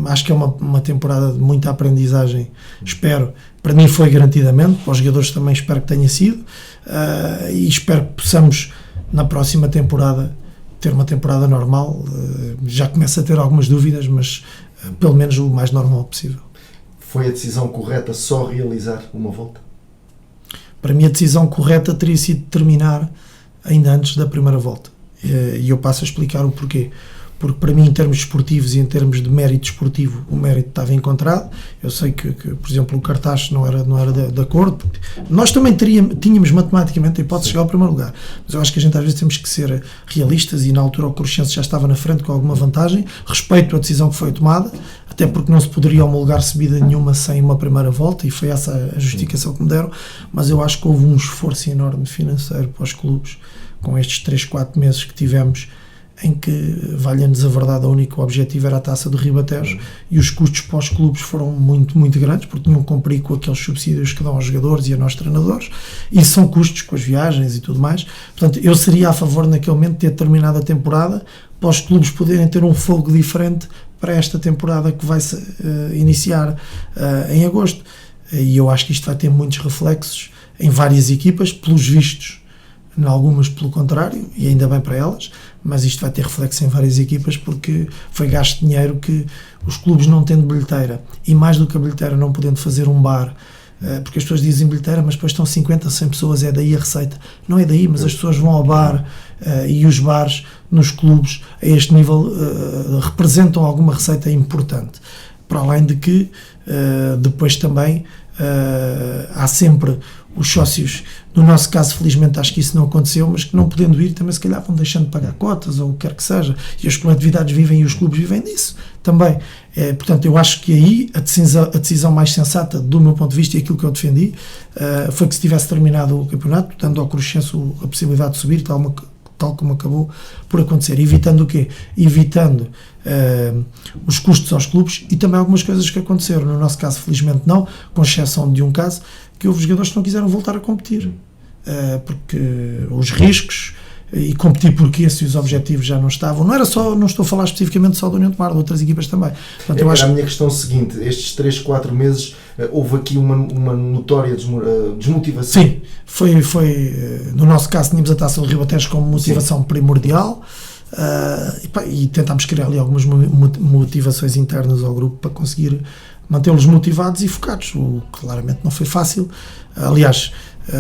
Acho que é uma temporada de muita aprendizagem, espero. Para mim foi garantidamente, para os jogadores também espero que tenha sido, e espero que possamos na próxima temporada ter uma temporada normal. Já começo a ter algumas dúvidas, mas pelo menos o mais normal possível. Foi a decisão correta só realizar uma volta? Para mim a decisão correta teria sido terminar ainda antes da primeira volta, e eu passo a explicar o porquê. Porque para mim, em termos desportivos e em termos de mérito desportivo, o mérito estava encontrado. Eu sei que por exemplo, o Cartaz não era de acordo. Nós também tínhamos matematicamente a hipótese de chegar ao primeiro lugar, mas eu acho que a gente às vezes temos que ser realistas, e na altura o Cruxense já estava na frente com alguma vantagem. Respeito a decisão que foi tomada, até porque não se poderia homologar subida nenhuma sem uma primeira volta, e foi essa a justificação que me deram. Mas eu acho que houve um esforço enorme financeiro para os clubes, com estes 3-4 meses que tivemos, em que, valha-nos a verdade, o único objetivo era a Taça do Ribatejo, e os custos para os clubes foram muito, muito grandes, porque tinham que cumprir com aqueles subsídios que dão aos jogadores e a nós treinadores, e são custos com as viagens e tudo mais. Portanto, eu seria a favor naquele momento de ter terminado a temporada, para os clubes poderem ter um fogo diferente para esta temporada que vai se iniciar em agosto. E eu acho que isto vai ter muitos reflexos em várias equipas, pelos vistos, em algumas pelo contrário, e ainda bem para elas, mas isto vai ter reflexo em várias equipas, porque foi gasto dinheiro que os clubes, não tendo bilheteira, e mais do que a bilheteira, não podendo fazer um bar, porque as pessoas dizem bilheteira, mas depois estão 50, 100 pessoas, é daí a receita. Não é daí, mas as pessoas vão ao bar, e os bares nos clubes a este nível representam alguma receita importante, para além de que depois também há sempre os sócios. No nosso caso, felizmente, acho que isso não aconteceu, mas que não podendo ir, também se calhar vão deixando de pagar cotas, ou o que quer que seja, e as coletividades vivem e os clubes vivem disso também. Portanto, eu acho que aí a decisão mais sensata, do meu ponto de vista, e aquilo que eu defendi, foi que se tivesse terminado o campeonato, dando ao Cruxense a possibilidade de subir, tal como acabou por acontecer, evitando o quê? Evitando os custos aos clubes, e também algumas coisas que aconteceram. No nosso caso, felizmente não, com exceção de um caso, que houve jogadores que não quiseram voltar a competir, porque os riscos, e competir porque se os objetivos já não estavam, não estou a falar especificamente só do União Tomar, de outras equipas também. Portanto, eu acho... A minha questão é a seguinte: estes 3-4 meses houve aqui uma notória desmotivação? Sim, foi no nosso caso tínhamos a Taça do Ribatejo como motivação primordial, e tentámos criar ali algumas motivações internas ao grupo para conseguir mantê-los motivados e focados. Claramente não foi fácil. Aliás,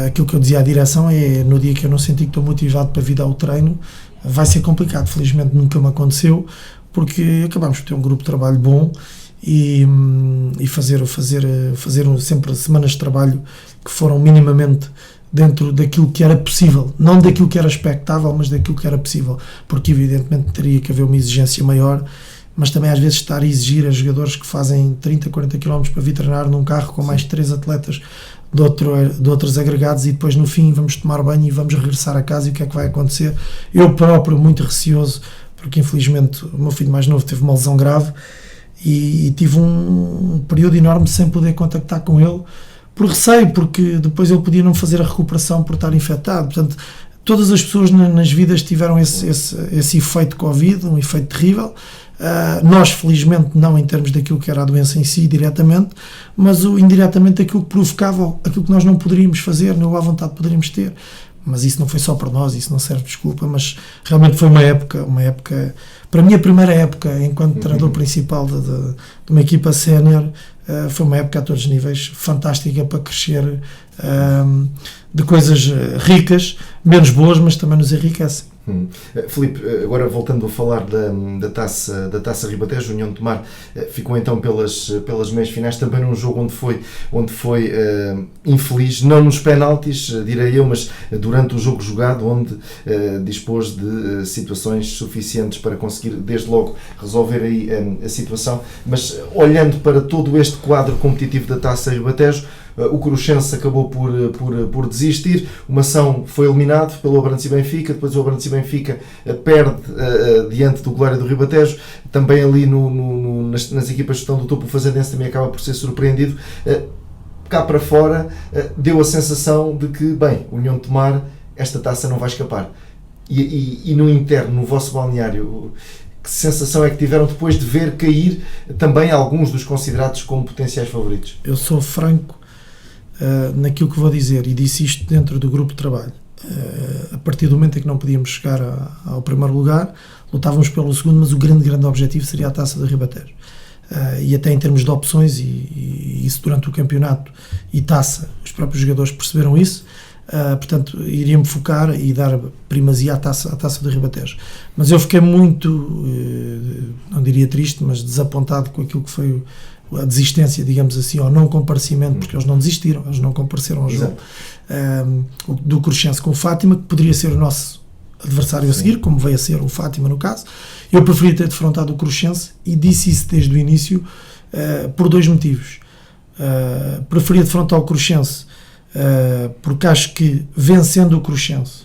aquilo que eu dizia à direção é: no dia que eu não senti que estou motivado para vir ao treino, vai ser complicado. Felizmente nunca me aconteceu, porque acabámos por ter um grupo de trabalho bom e fazer sempre semanas de trabalho que foram minimamente dentro daquilo que era possível, não daquilo que era expectável, mas daquilo que era possível, porque evidentemente teria que haver uma exigência maior, mas também às vezes estar a exigir a jogadores que fazem 30, 40 km para vir treinar num carro com mais 3 atletas de outros agregados, e depois no fim vamos tomar banho e vamos regressar a casa, e o que é que vai acontecer? Eu próprio muito receoso, porque infelizmente o meu filho mais novo teve uma lesão grave, e tive um período enorme sem poder contactar com ele, por receio, porque depois ele podia não fazer a recuperação por estar infectado. Portanto, todas as pessoas nas vidas tiveram esse efeito Covid, um efeito terrível. Nós, felizmente, não em termos daquilo que era a doença em si, diretamente, mas indiretamente aquilo que provocava, aquilo que nós não poderíamos fazer, nem à vontade poderíamos ter. Mas isso não foi só para nós, isso não serve de desculpa, mas realmente foi uma época, para mim a primeira época enquanto treinador principal de uma equipa sénior, foi uma época a todos os níveis fantástica para crescer, de coisas ricas, menos boas, mas também nos enriquecem. Filipe, agora voltando a falar da Taça Ribatejo, União de Tomar ficou então pelas meias finais, também num jogo onde foi infeliz, não nos penaltis, direi eu, mas durante o jogo jogado, onde dispôs de situações suficientes para conseguir desde logo resolver aí a situação. Mas olhando para todo este quadro competitivo da Taça Ribatejo, o Cruxense acabou por desistir, o Mação foi eliminado pelo Abrantes e Benfica, depois o Abrantes e Benfica perde diante do Glória do Ribatejo, também ali nas equipas que estão do topo, o Fazendense também acaba por ser surpreendido. Cá para fora deu a sensação de que, bem, o União de Tomar esta taça não vai escapar. E no interno, no vosso balneário, que sensação é que tiveram depois de ver cair também alguns dos considerados como potenciais favoritos? Eu sou franco naquilo que vou dizer, e disse isto dentro do grupo de trabalho. A partir do momento em que não podíamos chegar ao primeiro lugar, lutávamos pelo segundo, mas o grande objetivo seria a taça de Ribatejo. E até em termos de opções, e isso durante o campeonato e taça, os próprios jogadores perceberam isso. Portanto, iria-me focar e dar primazia à taça de Ribatejo. Mas eu fiquei muito, não diria triste, mas desapontado com aquilo que foi a desistência, digamos assim, ou não comparecimento, porque eles não desistiram, eles não compareceram ao jogo, do Cruxense com o Fátima, que poderia ser o nosso adversário a seguir, como veio a ser o Fátima no caso. Eu preferia ter defrontado o Cruxense, e disse isso desde o início, por dois motivos. Preferia defrontar o Cruxense porque acho que, vencendo o Cruxense,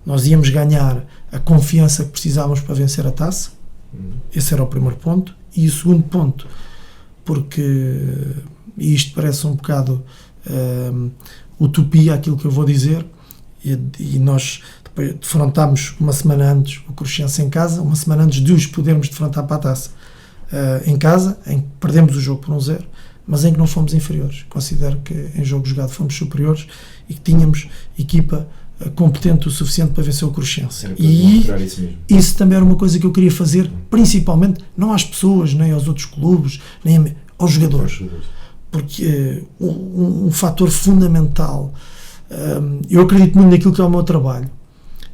nós íamos ganhar a confiança que precisávamos para vencer a taça. Esse era o primeiro ponto. E o segundo ponto, porque, e isto parece um bocado utopia aquilo que eu vou dizer, e nós depois defrontámos uma semana antes o Cruxense em casa, uma semana antes de os podermos defrontar para a taça em casa, em que perdemos o jogo por 1-0, mas em que não fomos inferiores. Considero que em jogo jogado fomos superiores e que tínhamos equipa competente o suficiente para vencer o Cruxense. E isso também era uma coisa que eu queria fazer, principalmente não às pessoas, nem aos outros clubes, nem aos jogadores. Porque um fator fundamental, eu acredito muito naquilo que é o meu trabalho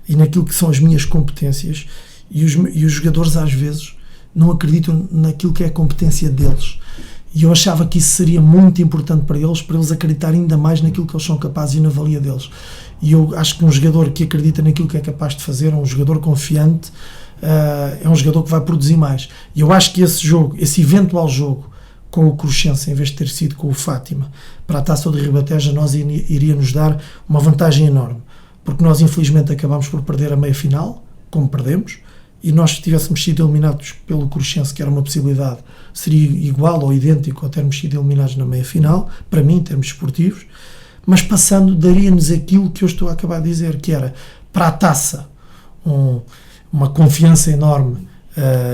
e naquilo que são as minhas competências, e os jogadores às vezes não acreditam naquilo que é a competência deles. E eu achava que isso seria muito importante para eles acreditarem ainda mais naquilo que eles são capazes e na valia deles. E eu acho que um jogador que acredita naquilo que é capaz de fazer, um jogador confiante, é um jogador que vai produzir mais. E eu acho que esse jogo, esse eventual jogo com o Cruxense, em vez de ter sido com o Fátima, para a taça de Ribatejo, nós iria nos dar uma vantagem enorme. Porque nós, infelizmente, acabámos por perder a meia-final, como perdemos, e nós, se tivéssemos sido eliminados pelo Cruxense, que era uma possibilidade, seria igual ou idêntico a termos sido eliminados na meia-final, para mim, em termos esportivos, mas passando, daria-nos aquilo que eu estou a acabar de dizer, que era, para a taça, uma confiança enorme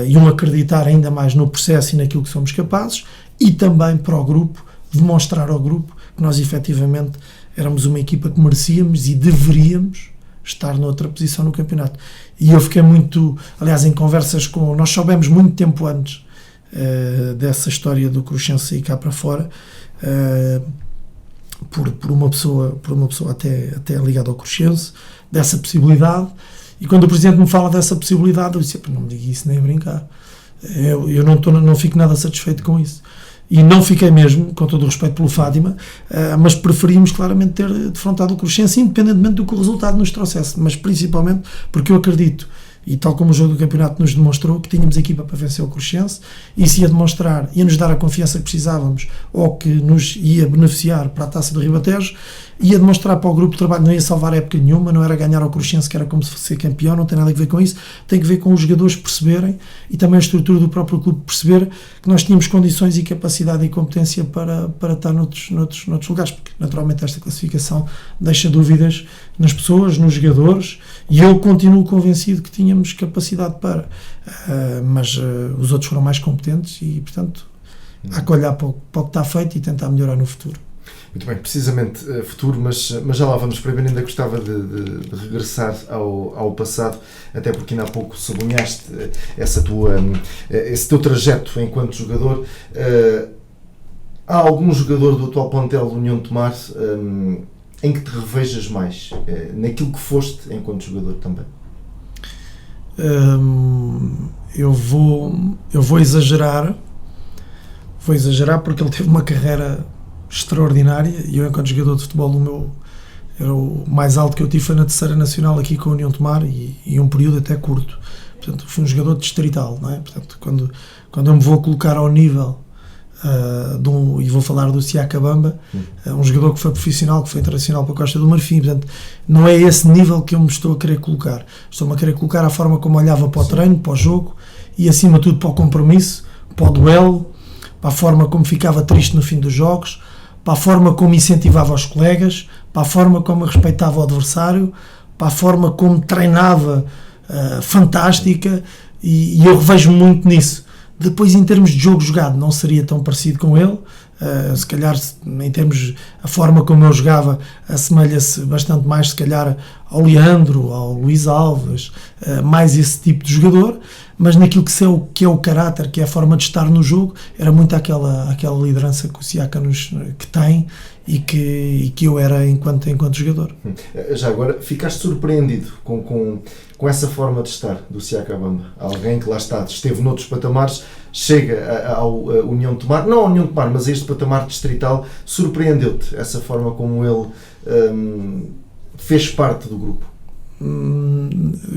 e um acreditar ainda mais no processo e naquilo que somos capazes, e também para o grupo, demonstrar ao grupo que nós, efetivamente, éramos uma equipa que merecíamos e deveríamos estar noutra posição no campeonato. E eu fiquei muito, aliás, em conversas nós soubemos muito tempo antes dessa história do Cruxense sair cá para fora, por uma pessoa até ligada ao Cruxense, dessa possibilidade, e quando o Presidente me fala dessa possibilidade, eu disse, não me diga isso nem a brincar, eu não fico nada satisfeito com isso. E não fiquei mesmo, com todo o respeito pelo Fátima, mas preferimos claramente ter defrontado o Cruxense, independentemente do que o resultado nos trouxesse, mas principalmente porque eu acredito, e tal como o jogo do campeonato nos demonstrou, que tínhamos equipa para vencer o Cruxense, e isso ia nos dar a confiança que precisávamos, ou que nos ia beneficiar para a taça do Ribatejo, ia demonstrar para o grupo de trabalho, não ia salvar época nenhuma, não era ganhar ao Cruxense, que era como se fosse ser campeão, não tem nada a ver com isso, tem que ver com os jogadores perceberem, e também a estrutura do próprio clube perceber que nós tínhamos condições e capacidade e competência para estar noutros lugares, porque naturalmente esta classificação deixa dúvidas nas pessoas, nos jogadores, e eu continuo convencido que tínhamos capacidade para, mas os outros foram mais competentes, e portanto há que olhar para o que está feito e tentar melhorar no futuro. Muito bem, precisamente futuro, mas já lá vamos. Primeiro ainda gostava de regressar ao passado, até porque ainda há pouco sublinhaste esse teu trajeto enquanto jogador. Há algum jogador do atual plantel do União de Tomar em que te revejas mais, naquilo que foste enquanto jogador também? Eu vou exagerar porque ele teve uma carreira extraordinária, e eu, enquanto jogador de futebol, era o mais alto que eu tive foi na terceira nacional aqui com a União de Tomar, e um período até curto. Portanto, fui um jogador distrital, não é? Portanto, quando eu me vou colocar ao nível e vou falar do Siakabamba, um jogador que foi profissional, que foi internacional para a Costa do Marfim, portanto, não é esse nível que eu me estou a querer colocar. Estou-me a querer colocar a forma como olhava para o treino, para o jogo, e acima de tudo para o compromisso, para o duelo, para a forma como ficava triste no fim dos jogos, para a forma como incentivava os colegas, para a forma como respeitava o adversário, para a forma como treinava, fantástica, e eu revejo muito nisso. Depois, em termos de jogo jogado, não seria tão parecido com ele. Se calhar, em termos, a forma como eu jogava assemelha-se bastante mais, se calhar, ao Leandro, ao Luís Alves, mais esse tipo de jogador, mas naquilo que é o caráter, que é a forma de estar no jogo, era muito aquela liderança que o Siaka que tem e que eu era enquanto jogador. Já agora, ficaste surpreendido com essa forma de estar do Siaka Bamba? Alguém que lá está, esteve noutros patamares, chega ao União de Tomar, não ao União de Tomar, mas a este patamar distrital, surpreendeu-te essa forma como ele fez parte do grupo?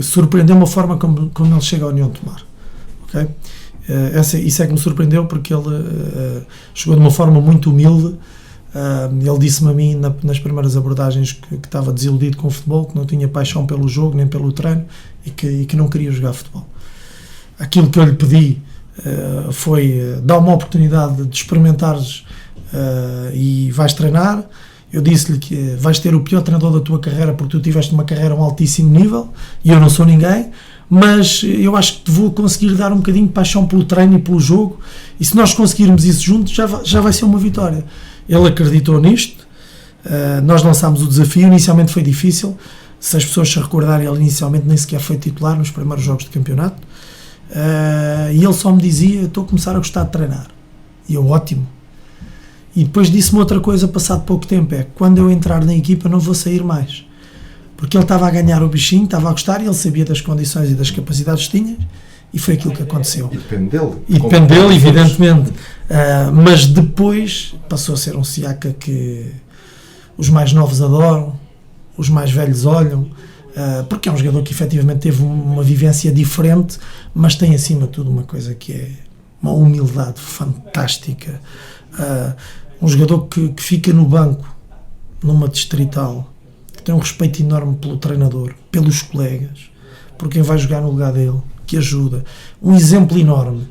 Surpreendeu-me a forma como ele chega à União de Tomar. Okay? Isso é que me surpreendeu, porque ele chegou de uma forma muito humilde. Ele disse-me a mim nas primeiras abordagens que estava desiludido com o futebol, que não tinha paixão pelo jogo nem pelo treino e que não queria jogar futebol. Aquilo que eu lhe pedi foi: dá uma oportunidade de experimentares e vais treinar. Eu disse-lhe que vais ter o pior treinador da tua carreira, porque tu tiveste uma carreira a um altíssimo nível e eu não sou ninguém, mas eu acho que te vou conseguir dar um bocadinho de paixão pelo treino e pelo jogo, e se nós conseguirmos isso juntos já vai ser uma vitória. Ele acreditou nisto. Nós lançámos o desafio. Inicialmente foi difícil. Se as pessoas se recordarem, ele inicialmente nem sequer foi titular nos primeiros jogos de campeonato, e ele só me dizia: estou a começar a gostar de treinar. E eu: ótimo. E depois disse-me outra coisa passado pouco tempo: é que quando eu entrar na equipa não vou sair mais, porque ele estava a ganhar o bichinho, estava a gostar, e ele sabia das condições e das capacidades que tinha, e foi aquilo que aconteceu. E depende dele. E depende dele, evidentemente. Mas depois passou a ser um Siaka que os mais novos adoram, os mais velhos olham, porque é um jogador que efetivamente teve uma vivência diferente, mas tem acima de tudo uma coisa que é uma humildade fantástica. Um jogador que fica no banco numa distrital, que tem um respeito enorme pelo treinador, pelos colegas, por quem vai jogar no lugar dele, que ajuda, um exemplo enorme.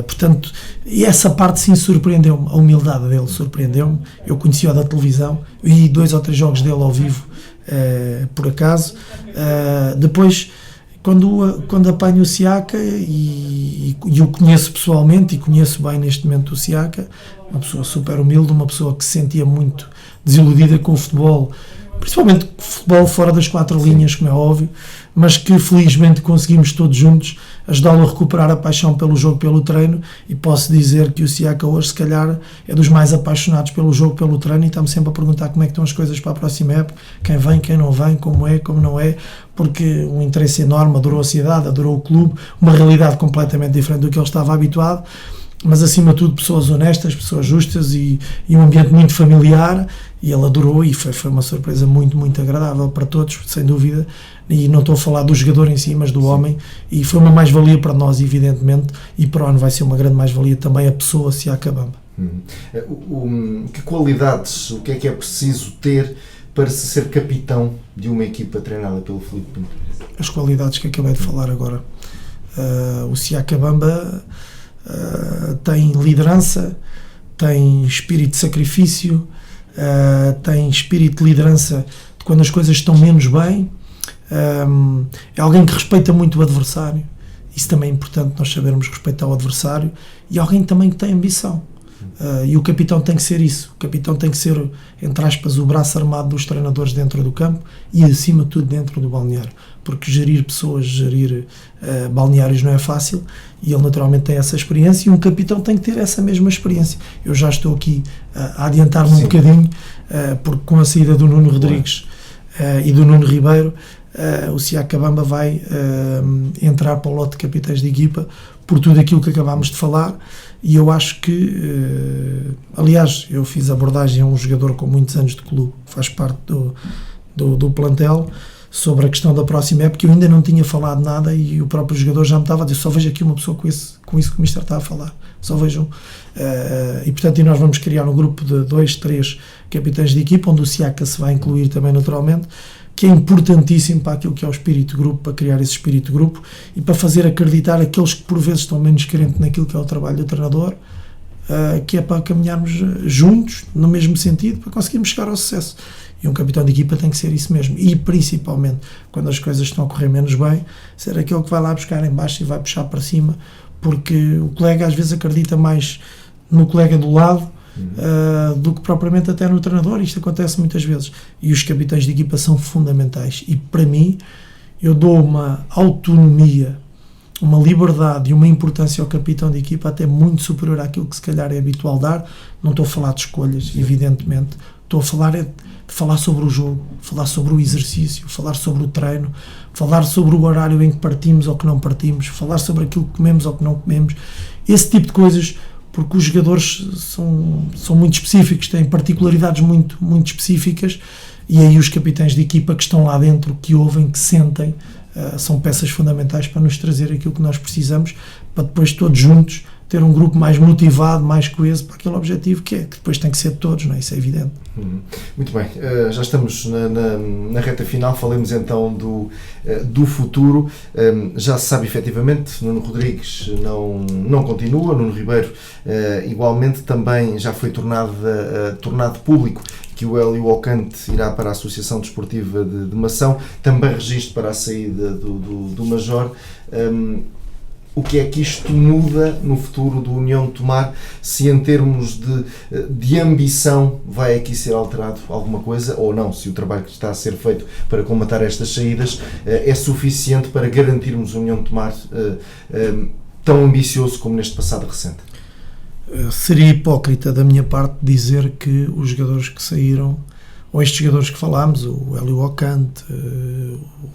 Portanto, e essa parte sim surpreendeu-me, a humildade dele surpreendeu-me. Eu conheci-o da televisão, vi 2 ou 3 jogos dele ao vivo, por acaso. Depois, quando apanho o Siaka e o conheço pessoalmente, e conheço bem neste momento o Siaka, uma pessoa super humilde, uma pessoa que se sentia muito desiludida com o futebol, principalmente futebol fora das 4 linhas, como é óbvio, mas que felizmente conseguimos todos juntos ajudá-lo a recuperar a paixão pelo jogo, pelo treino, e posso dizer que o Siaka hoje se calhar é dos mais apaixonados pelo jogo, pelo treino, e está-me sempre a perguntar como é que estão as coisas para a próxima época, quem vem, quem não vem, como é, como não é, porque um interesse enorme, adorou a cidade, adorou o clube, uma realidade completamente diferente do que ele estava habituado, mas acima de tudo pessoas honestas, pessoas justas e um ambiente muito familiar, e ele adorou, e foi uma surpresa muito, muito agradável para todos, sem dúvida, e não estou a falar do jogador em si, mas do homem, e foi uma mais-valia para nós, evidentemente, e para o ano vai ser uma grande mais-valia também a pessoa Siaka Bamba. Que qualidades, o que é preciso ter para se ser capitão de uma equipa treinada pelo Filipe Pinto? As qualidades que acabei de falar agora. O Siaka Bamba tem liderança, tem espírito de sacrifício, tem espírito de liderança de quando as coisas estão menos bem, é alguém que respeita muito o adversário. Isso também é importante, nós sabermos respeitar o adversário, e alguém também que tem ambição. E o capitão tem que ser isso. O capitão tem que ser, entre aspas, o braço armado dos treinadores dentro do campo e, acima de tudo, dentro do balneário, porque gerir pessoas, gerir balneários não é fácil, e ele naturalmente tem essa experiência, e um capitão tem que ter essa mesma experiência. Eu já estou aqui a adiantar-me um bocadinho, porque com a saída do Nuno Rodrigues e do Nuno Ribeiro, o Siaka Bamba vai entrar para o lote de capitães de equipa, por tudo aquilo que acabámos de falar. E eu acho que, aliás, eu fiz abordagem a um jogador com muitos anos de clube, faz parte do plantel, sobre a questão da próxima época. Eu ainda não tinha falado nada, e o próprio jogador já me estava a dizer: só vejo aqui uma pessoa com isso que o Mister está a falar, só vejam. E portanto, nós vamos criar um grupo de 2, 3 capitães de equipa, onde o Siaka se vai incluir também naturalmente, que é importantíssimo para aquilo que é o espírito de grupo, para criar esse espírito de grupo e para fazer acreditar aqueles que por vezes estão menos crentes naquilo que é o trabalho do treinador, que é para caminharmos juntos, no mesmo sentido, para conseguirmos chegar ao sucesso. E um capitão de equipa tem que ser isso mesmo. E principalmente, quando as coisas estão a correr menos bem, ser aquele que vai lá buscar em baixo e vai puxar para cima, porque o colega às vezes acredita mais no colega do lado do que propriamente até no treinador. Isto acontece muitas vezes. E os capitães de equipa são fundamentais. E para mim, eu dou uma autonomia, uma liberdade e uma importância ao capitão de equipa até muito superior àquilo que se calhar é habitual dar. Não estou a falar de escolhas, evidentemente. Estou a falar de falar sobre o jogo, falar sobre o exercício, falar sobre o treino, falar sobre o horário em que partimos ou que não partimos, falar sobre aquilo que comemos ou que não comemos. Esse tipo de coisas, porque os jogadores são muito específicos, têm particularidades muito, muito específicas, e aí os capitães de equipa que estão lá dentro, que ouvem, que sentem, são peças fundamentais para nos trazer aquilo que nós precisamos, para depois todos juntos ter um grupo mais motivado, mais coeso para aquele objetivo que depois tem que ser de todos, não é? Isso é evidente. Muito bem, já estamos na reta final. Falemos então do futuro. Já se sabe efetivamente, Nuno Rodrigues não continua, Nuno Ribeiro igualmente também já foi tornado público que o Hélio Ocante irá para a Associação Desportiva de Mação, também registro para a saída do Major. O que é que isto muda no futuro do União de Tomar? Se em termos de ambição vai aqui ser alterado alguma coisa ou não? Se o trabalho que está a ser feito para combater estas saídas é suficiente para garantirmos o União de Tomar tão ambicioso como neste passado recente? Seria hipócrita da minha parte dizer que os jogadores que saíram, ou estes jogadores que falámos, o Hélio Ocante,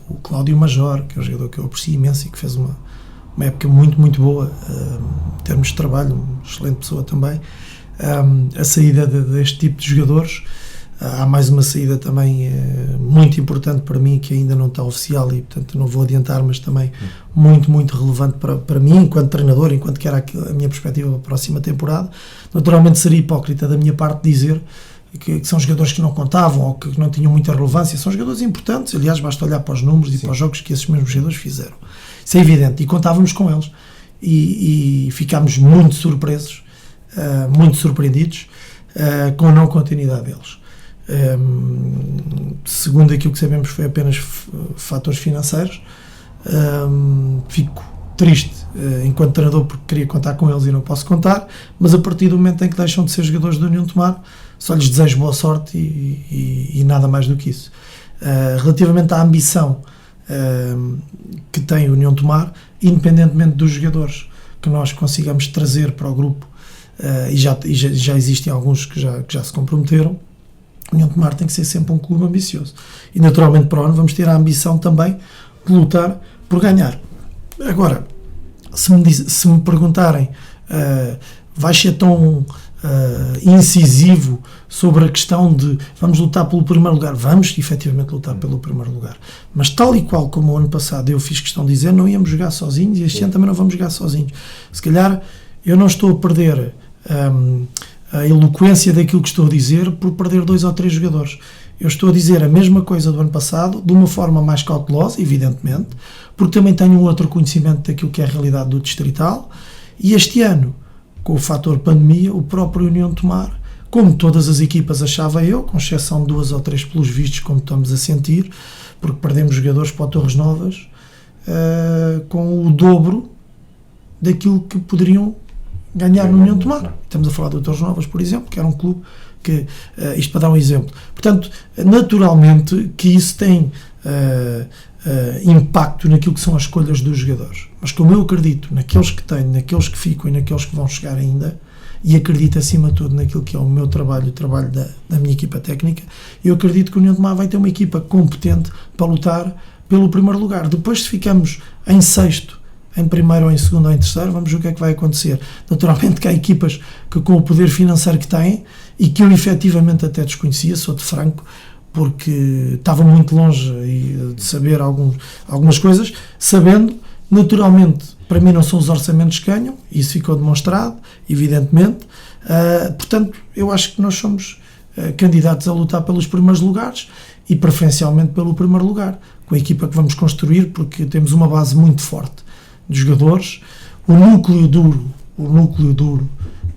o Cláudio Major, que é um jogador que eu aprecio imenso e que fez uma época muito, muito boa em termos de trabalho, uma excelente pessoa também, a saída deste tipo de jogadores. Há mais uma saída também muito importante para mim, que ainda não está oficial e portanto não vou adiantar, mas também muito, muito relevante para mim enquanto treinador, enquanto que era a minha perspectiva para a próxima temporada. Naturalmente seria hipócrita da minha parte dizer que são jogadores que não contavam ou que não tinham muita relevância. São jogadores importantes, aliás basta olhar para os números e para os jogos que esses mesmos jogadores fizeram. Isso é evidente, e contávamos com eles e ficámos muito surpresos, muito surpreendidos com a não continuidade deles. Segundo aquilo que sabemos, foi apenas fatores financeiros. Fico triste enquanto treinador porque queria contar com eles e não posso contar, mas a partir do momento em que deixam de ser jogadores da União de Tomar, só lhes desejo boa sorte e nada mais do que isso. Relativamente à ambição que tem a União de Tomar, independentemente dos jogadores que nós consigamos trazer para o grupo, e já existem alguns que já se comprometeram, a União de Tomar tem que ser sempre um clube ambicioso. E naturalmente para o ano vamos ter a ambição também de lutar por ganhar. Agora, se me perguntarem, vai ser tão incisivo sobre a questão de vamos lutar pelo primeiro lugar? Vamos efetivamente lutar pelo primeiro lugar, mas tal e qual como o ano passado eu fiz questão de dizer, não íamos jogar sozinhos e este ano também não vamos jogar sozinhos. Se calhar eu não estou a perder a eloquência daquilo que estou a dizer por perder 2 ou 3 jogadores. Eu estou a dizer a mesma coisa do ano passado, de uma forma mais cautelosa, evidentemente, porque também tenho um outro conhecimento daquilo que é a realidade do distrital, e este ano, com o fator pandemia, o próprio União de Tomar, como todas as equipas achava eu, com exceção de 2 ou 3 pelos vistos, como estamos a sentir, porque perdemos jogadores para o Torres Novas, com o dobro daquilo que poderiam ganhar no União de Tomar. Estamos a falar do Torres Novas, por exemplo, que era um clube que, isto para dar um exemplo. Portanto, naturalmente que isso tem impacto naquilo que são as escolhas dos jogadores. Mas como eu acredito naqueles que tenho, naqueles que ficam e naqueles que vão chegar ainda, e acredito acima de tudo naquilo que é o meu trabalho, o trabalho da minha equipa técnica, eu acredito que o União de Tomar vai ter uma equipa competente para lutar pelo primeiro lugar. Depois, se ficamos em sexto, em primeiro ou em segundo ou em terceiro, vamos ver o que é que vai acontecer. Naturalmente que há equipas que, com o poder financeiro que têm, e que eu efetivamente até desconhecia, sou de franco, porque estava muito longe de saber algumas coisas, sabendo, naturalmente, para mim não são os orçamentos que ganham, isso ficou demonstrado, evidentemente. Portanto, eu acho que nós somos candidatos a lutar pelos primeiros lugares e preferencialmente pelo primeiro lugar, com a equipa que vamos construir, porque temos uma base muito forte de jogadores. O núcleo duro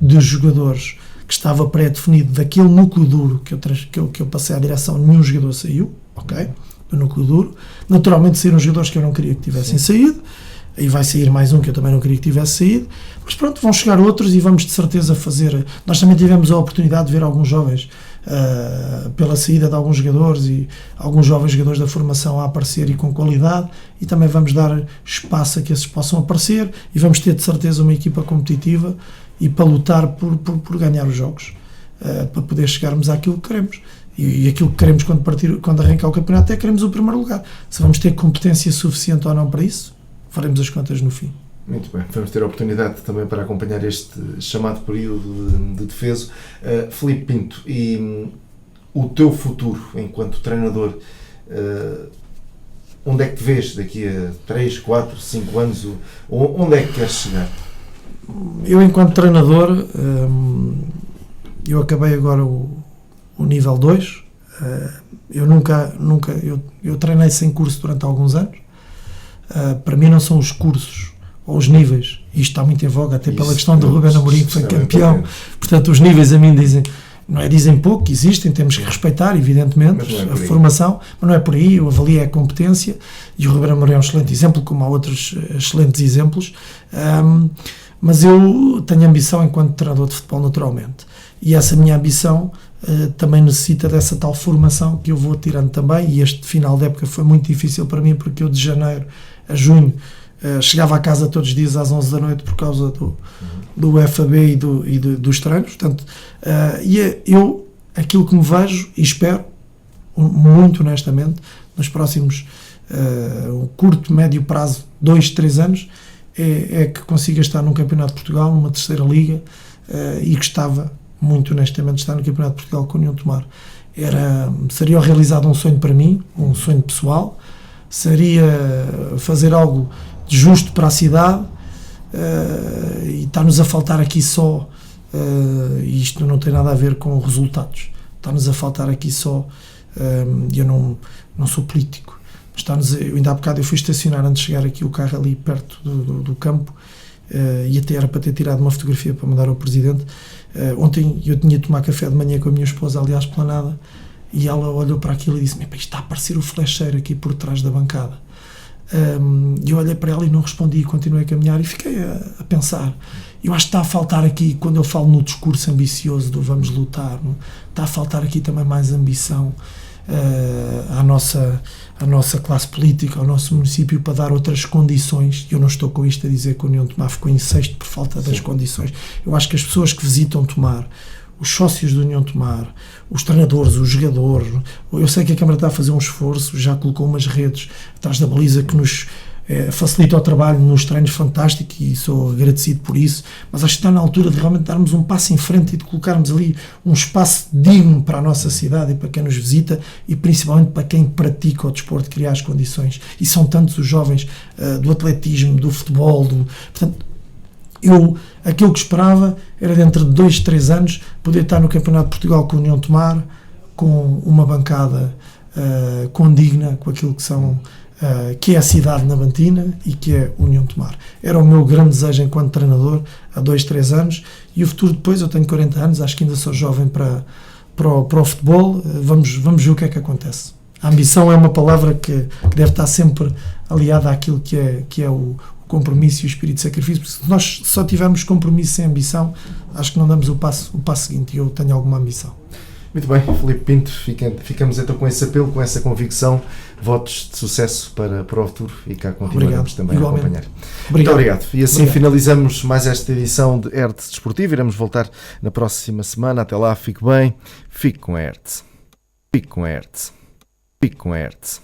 de jogadores que estava pré-definido daquele núcleo duro que eu passei à direção, nenhum jogador saiu, ok? Do núcleo duro. Naturalmente saíram jogadores que eu não queria que tivessem saído, aí vai sair mais um que eu também não queria que tivesse saído, mas pronto, vão chegar outros e vamos de certeza fazer. Nós também tivemos a oportunidade de ver alguns jovens pela saída de alguns jogadores e alguns jovens jogadores da formação a aparecer e com qualidade, e também vamos dar espaço a que esses possam aparecer e vamos ter de certeza uma equipa competitiva e para lutar por ganhar os jogos, para poder chegarmos àquilo que queremos. E aquilo que queremos quando arrancar o campeonato é que queremos o primeiro lugar. Se vamos ter competência suficiente ou não para isso, faremos as contas no fim. Muito bem, vamos ter a oportunidade também para acompanhar este chamado período de defeso. Filipe Pinto, e o teu futuro enquanto treinador, onde é que te vês daqui a 3, 4, 5 anos? Onde é que queres chegar? Eu, enquanto treinador, eu acabei agora o nível 2. Eu treinei sem curso durante alguns anos. Para mim não são os cursos ou os níveis, e isto está muito em voga até pela questão do Ruben Amorim, que foi campeão. Portanto, os níveis a mim dizem pouco, existem, temos que respeitar, evidentemente, a formação, mas não é por aí. Eu avalio a competência, e o Ruben Amorim é um excelente exemplo, como há outros excelentes exemplos, mas eu tenho ambição enquanto treinador de futebol, naturalmente, e essa minha ambição também necessita dessa tal formação que eu vou tirando também, e este final de época foi muito difícil para mim, porque eu de janeiro a junho chegava a casa todos os dias às 11 da noite por causa do FAB e dos treinos. Portanto, eu aquilo que me vejo e espero muito honestamente nos próximos curto, médio prazo, 2, 3 anos, é que consiga estar num Campeonato de Portugal, numa terceira liga, e gostava muito honestamente de estar no Campeonato de Portugal com o União de Tomar. Seria realizado um sonho para mim, um sonho pessoal, seria fazer algo justo para a cidade, e está-nos a faltar aqui só, e isto não tem nada a ver com resultados, está-nos a faltar aqui só, eu não sou político, eu ainda há bocado eu fui estacionar antes de chegar aqui o carro ali perto do campo, e até era para ter tirado uma fotografia para mandar ao Presidente. Ontem eu tinha de tomar café de manhã com a minha esposa ali à esplanada, e ela olhou para aquilo e disse-me: isto está a aparecer o flecheiro aqui por trás da bancada. E eu olhei para ela e não respondi, e continuei a caminhar e fiquei a pensar. Eu acho que está a faltar aqui, quando eu falo no discurso ambicioso do vamos lutar, não? Está a faltar aqui também mais ambição à nossa classe política, ao nosso município, para dar outras condições. Eu não estou com isto a dizer que a União de Tomar ficou em sexto por falta das condições. Eu acho que as pessoas que visitam Tomar, os sócios da União de Tomar, os treinadores, os jogadores, eu sei que a Câmara está a fazer um esforço, já colocou umas redes atrás da baliza que nos facilita o trabalho nos treinos, fantástico, e sou agradecido por isso, mas acho que está na altura de realmente darmos um passo em frente e de colocarmos ali um espaço digno para a nossa cidade e para quem nos visita, e principalmente para quem pratica o desporto, criar as condições, e são tantos os jovens do atletismo, do futebol, portanto, aquilo que esperava era dentro de 2, 3 anos poder estar no Campeonato de Portugal com a União de Tomar, com uma bancada condigna com aquilo que é a cidade navantina e que é a União de Tomar. Era o meu grande desejo enquanto treinador há 2, 3 anos, e o futuro depois, eu tenho 40 anos, acho que ainda sou jovem para o futebol, vamos ver o que é que acontece. A ambição é uma palavra que deve estar sempre aliada àquilo que é o compromisso e o espírito de sacrifício, porque se nós só tivermos compromisso sem ambição, acho que não damos o passo seguinte, e eu tenho alguma ambição. Muito bem, Filipe Pinto, ficamos então com esse apelo, com essa convicção, votos de sucesso para o futuro, e cá continuaremos também a acompanhar. Muito obrigado. E assim finalizamos mais esta edição de ERT Desportivo. Iremos voltar na próxima semana. Até lá, fique bem, fique com a ERT. Fique com a ERT. Fique com a ERT.